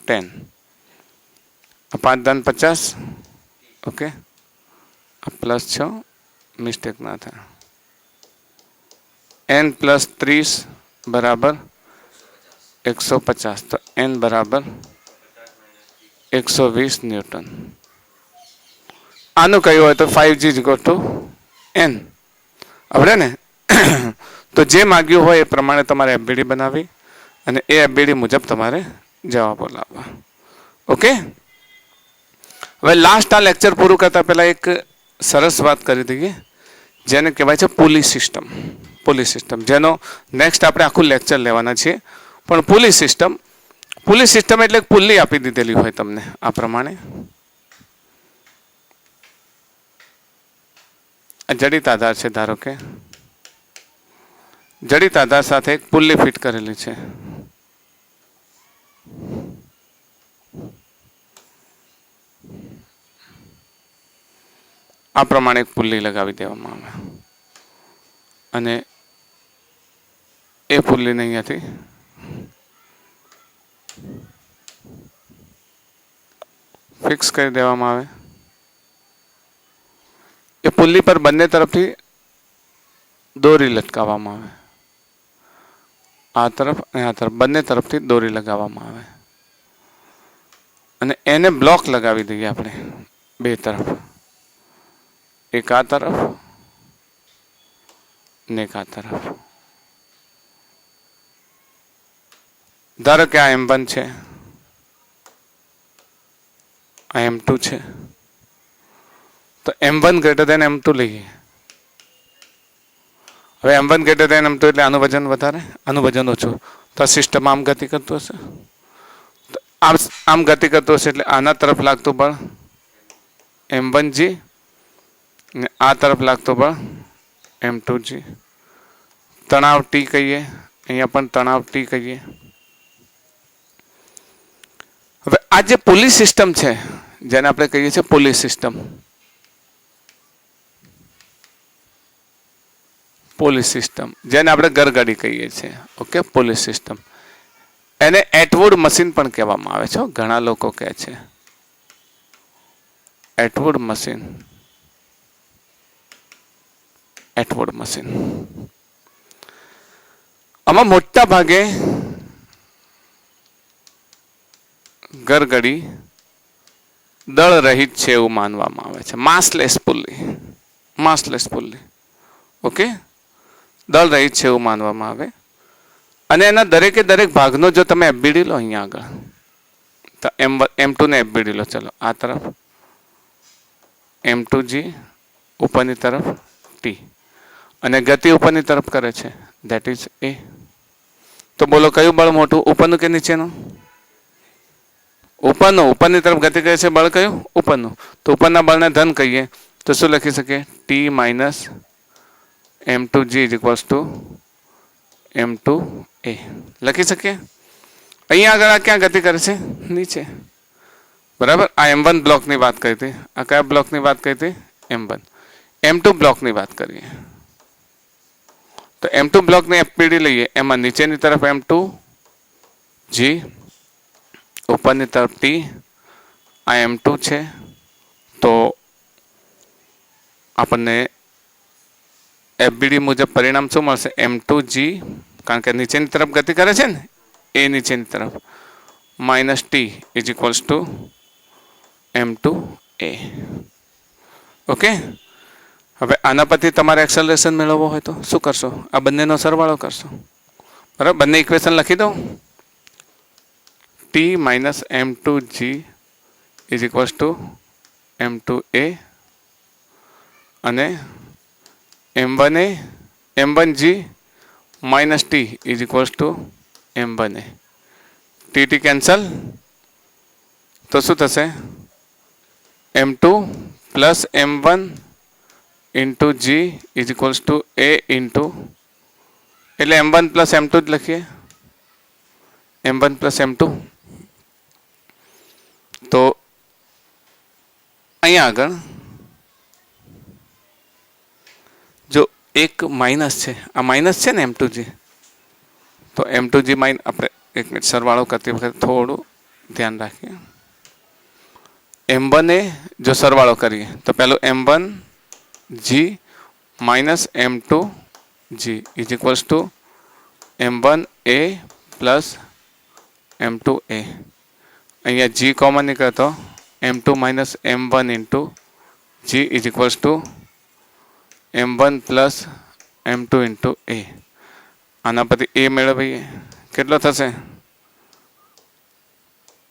10. 5 × 50. Okay, plus છો, મિસ્ટેક ના થાય. n પ્લસ 30 બરાબર 150. તો n બરાબર 120 ન્યૂટન. આનું કહ્યું હોય તો 5g n. આપણે ને તો જે માગ્યું હોય એ પ્રમાણે તમારે એફબીડી બનાવી અને એ એફબીડી મુજબ તમારે જવાબો લાવવા. ઓકે, હવે લાસ્ટ આ લેક્ચર પૂરું કરતા પહેલા એક સરસ વાત કરી દઈએ, જેને કહેવાય છે પુલી સિસ્ટમ. પુલી સિસ્ટમ, જેનો નેક્સ્ટ આપણે આખું લેક્ચર લેવાના છીએ. પણ પુલી સિસ્ટમ એટલે પુલ્લી આપી દીધેલી હોય તમને આ પ્રમાણે. જડિત આધાર છે, ધારો કે જડિત આધાર સાથે એક પુલ્લી ફિટ કરેલી છે. આ પ્રમાણે એક પુલ્લી લગાવી દેવામાં આવે અને એ પુલ્લીને અહીંયાથી ફિક્સ કરી દેવામાં આવે. એ પુલ્લી પર બંને તરફથી દોરી લટકાવવામાં આવે. આ તરફ અને આ તરફ બંને તરફથી દોરી લગાવવામાં આવે અને એને બ્લોક લગાવી દઈએ આપણે બે તરફ. એક આ તરફ ને એક આ તરફ. ધારો કે આ M1 છે, આ M2 છે. તો M1 ગ્રેટર દેન M2 લઈએ. હવે M1 ગ્રેટર દેન M2 એટલે આનું વજન વધારે, આનું વજન ઓછું. તો આ સિસ્ટમ આમ ગતિ કરતું હશે, આમ ગતિ કરતું હશે એટલે આના તરફ લાગતું બળ M1g ને આ તરફ લાગતું બળ M2g. તણાવ T કહીએ, અહીંયા પણ તણાવ T કહીએ. હવે આ જે પુલી સિસ્ટમ છે, જેને આપણે કહીએ છીએ પુલી સિસ્ટમ, પુલી સિસ્ટમ જેને આપણે ગરગડી કહીએ છીએ. Okay, pulley system. એને એટવુડ મશીન પણ કહેવામાં આવે છે. ઘણા લોકો કહે છે એટવુડ મશીન. એટવુડ મશીન આમાં મોટા ભાગે ગરગડી દળ રહિત છે એવું માનવામાં આવે છે. માસલેસ પુલ્લી, માસલેસ પુલ્લી. ઓકે, દળ રહિત છે એવું માનવામાં આવે. અને એના દરેકે દરેક ભાગનો જો તમે એફબીડી લો અહીંયા આગળ, તો M2 ને એફબીડી લો. ચલો આ તરફ M2g, ઉપરની તરફ T, અને ગતિ ઉપરની તરફ કરે છે, ધેટ ઇઝ A. તો બોલો કયું બળ મોટું, ઉપરનું કે નીચેનું? ઉપરનું. ઉપરની તરફ ગતિ કરે છે બળ કયું? ઉપરનું. તો ઉપરના બળને ધન કહીએ તો શું લખી શકીએ? T minus M2g is equals two M2a લખી શકીએ. અહીંયા આગળ આ ક્યાં ગતિ કરે છે? નીચે. બરાબર. આ M1 બ્લોકની વાત કરી હતી. આ કયા બ્લોકની વાત કરી હતી? M1. M2 બ્લોકની વાત કરીએ તો M2 બ્લોકની એફપીડી લઈએ, એમાં નીચેની તરફ M2 G, ઉપરની તરફ T, આ M2 છે. તો આપણને એફબીડી મુજબ પરિણામ શું મળશે? M2G, કારણ કે નીચેની તરફ ગતિ કરે છે ને, એ નીચેની તરફ minus T is equals two M2A. Okay, હવે આના પરથી તમારે એક્સેલરેશન મેળવવો હોય તો શું કરશો? આ બંનેનો સરવાળો કરશો. બરાબર, બંને ઇક્વેશન લખી દઉં. T minus M2G is equals two M2A અને M1A M1G minus T is equals two M1A. TT cancel, તો શું થશે? M2 plus M1 into G is equals two A into, એટલે M1 પ્લસ M2 જ લખીએ, M1 plus M2. તો અહીંયા આગળ જો એક માઇનસ છે, આ માઇનસ છે ને M2G, તો M2G માઇનસ, આપણે એક મિનિટ સરવાળો કરતી વખતે થોડું ધ્યાન રાખીએ. M1A જો સરવાળો કરીએ તો પહેલું M1G minus M2G is equals two M1A plus M2A. અહીંયા G કોમન નીકળે તો M2 minus M1 into G is equals two M1 plus M2 into A. આના પરથી A મેળવીએ, કેટલો થશે?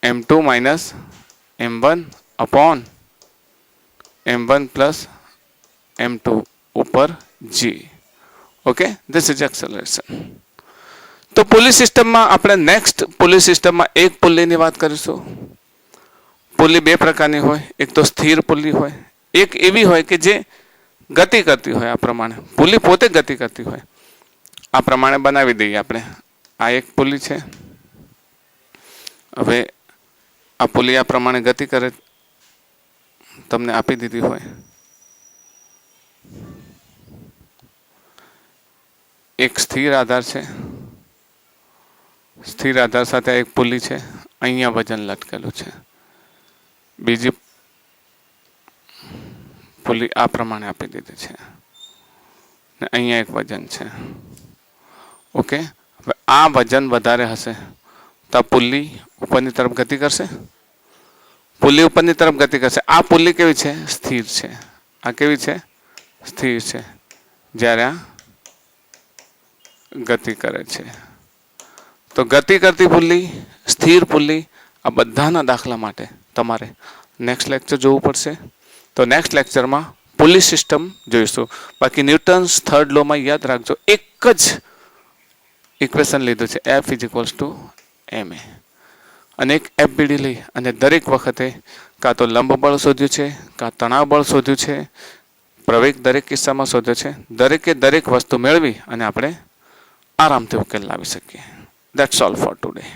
M2 minus M1 upon M1 plus M2 ઉપર G. Okay, this is acceleration. તો પુલી સિસ્ટમમાં આપણે નેક્સ્ટ પુલી સિસ્ટમમાં એક પુલીની વાત કરીશું. પુલી બે પ્રકારની હોય, એક તો સ્થિર પુલી હોય, એક એવી હોય કે જે ગતિ કરતી હોય. આ પ્રમાણે પુલી પોતે ગતિ કરતી હોય. આ પ્રમાણે બનાવી દઈએ આપણે. આ એક પુલી છે. હવે આ પુલી આ પ્રમાણે ગતિ કરે, તમને આપી દીધી હોય. એક સ્થિર આધાર છે, સ્થિર આધાર સાથે એક પુલી છે, અહીંયા વજન લટકેલું છે. બીજી પુલી આ પ્રમાણે આપી દીધી છે ને અહીંયા એક વજન છે. ઓકે, હવે આ વજન વધારે હશે તો આ પુલી ઉપરની તરફ ગતિ કરશે. પુલી ઉપરની તરફ ગતિ કરશે. આ પુલી કેવી છે? સ્થિર છે. આ કેવી છે? સ્થિર છે. જ્યારે આ ગતિ કરે છે. તો ગતિ કરતી પુલી, સ્થિર પુલી, આ બધાના દાખલા માટે તમારે નેક્સ્ટ લેક્ચર જોવું પડશે. તો નેક્સ્ટ લેક્ચરમાં પુલી સિસ્ટમ જોઈશું. બાકી ન્યૂટન્સ થર્ડ લોમાં યાદ રાખજો, એક જ ઇક્વેશન લીધું છે, F is equals two ma. અને એક એફબીડી લઈ અને દરેક વખતે કાં તો લંબ બળ શોધ્યું છે, કાં તણાવ બળ શોધ્યું છે, પ્રવેગ દરેક કિસ્સામાં શોધ્યો છે. દરેકે દરેક વસ્તુ મેળવી અને આપણે આરામથી ઉકેલ લાવી શકીએ. That's all for today.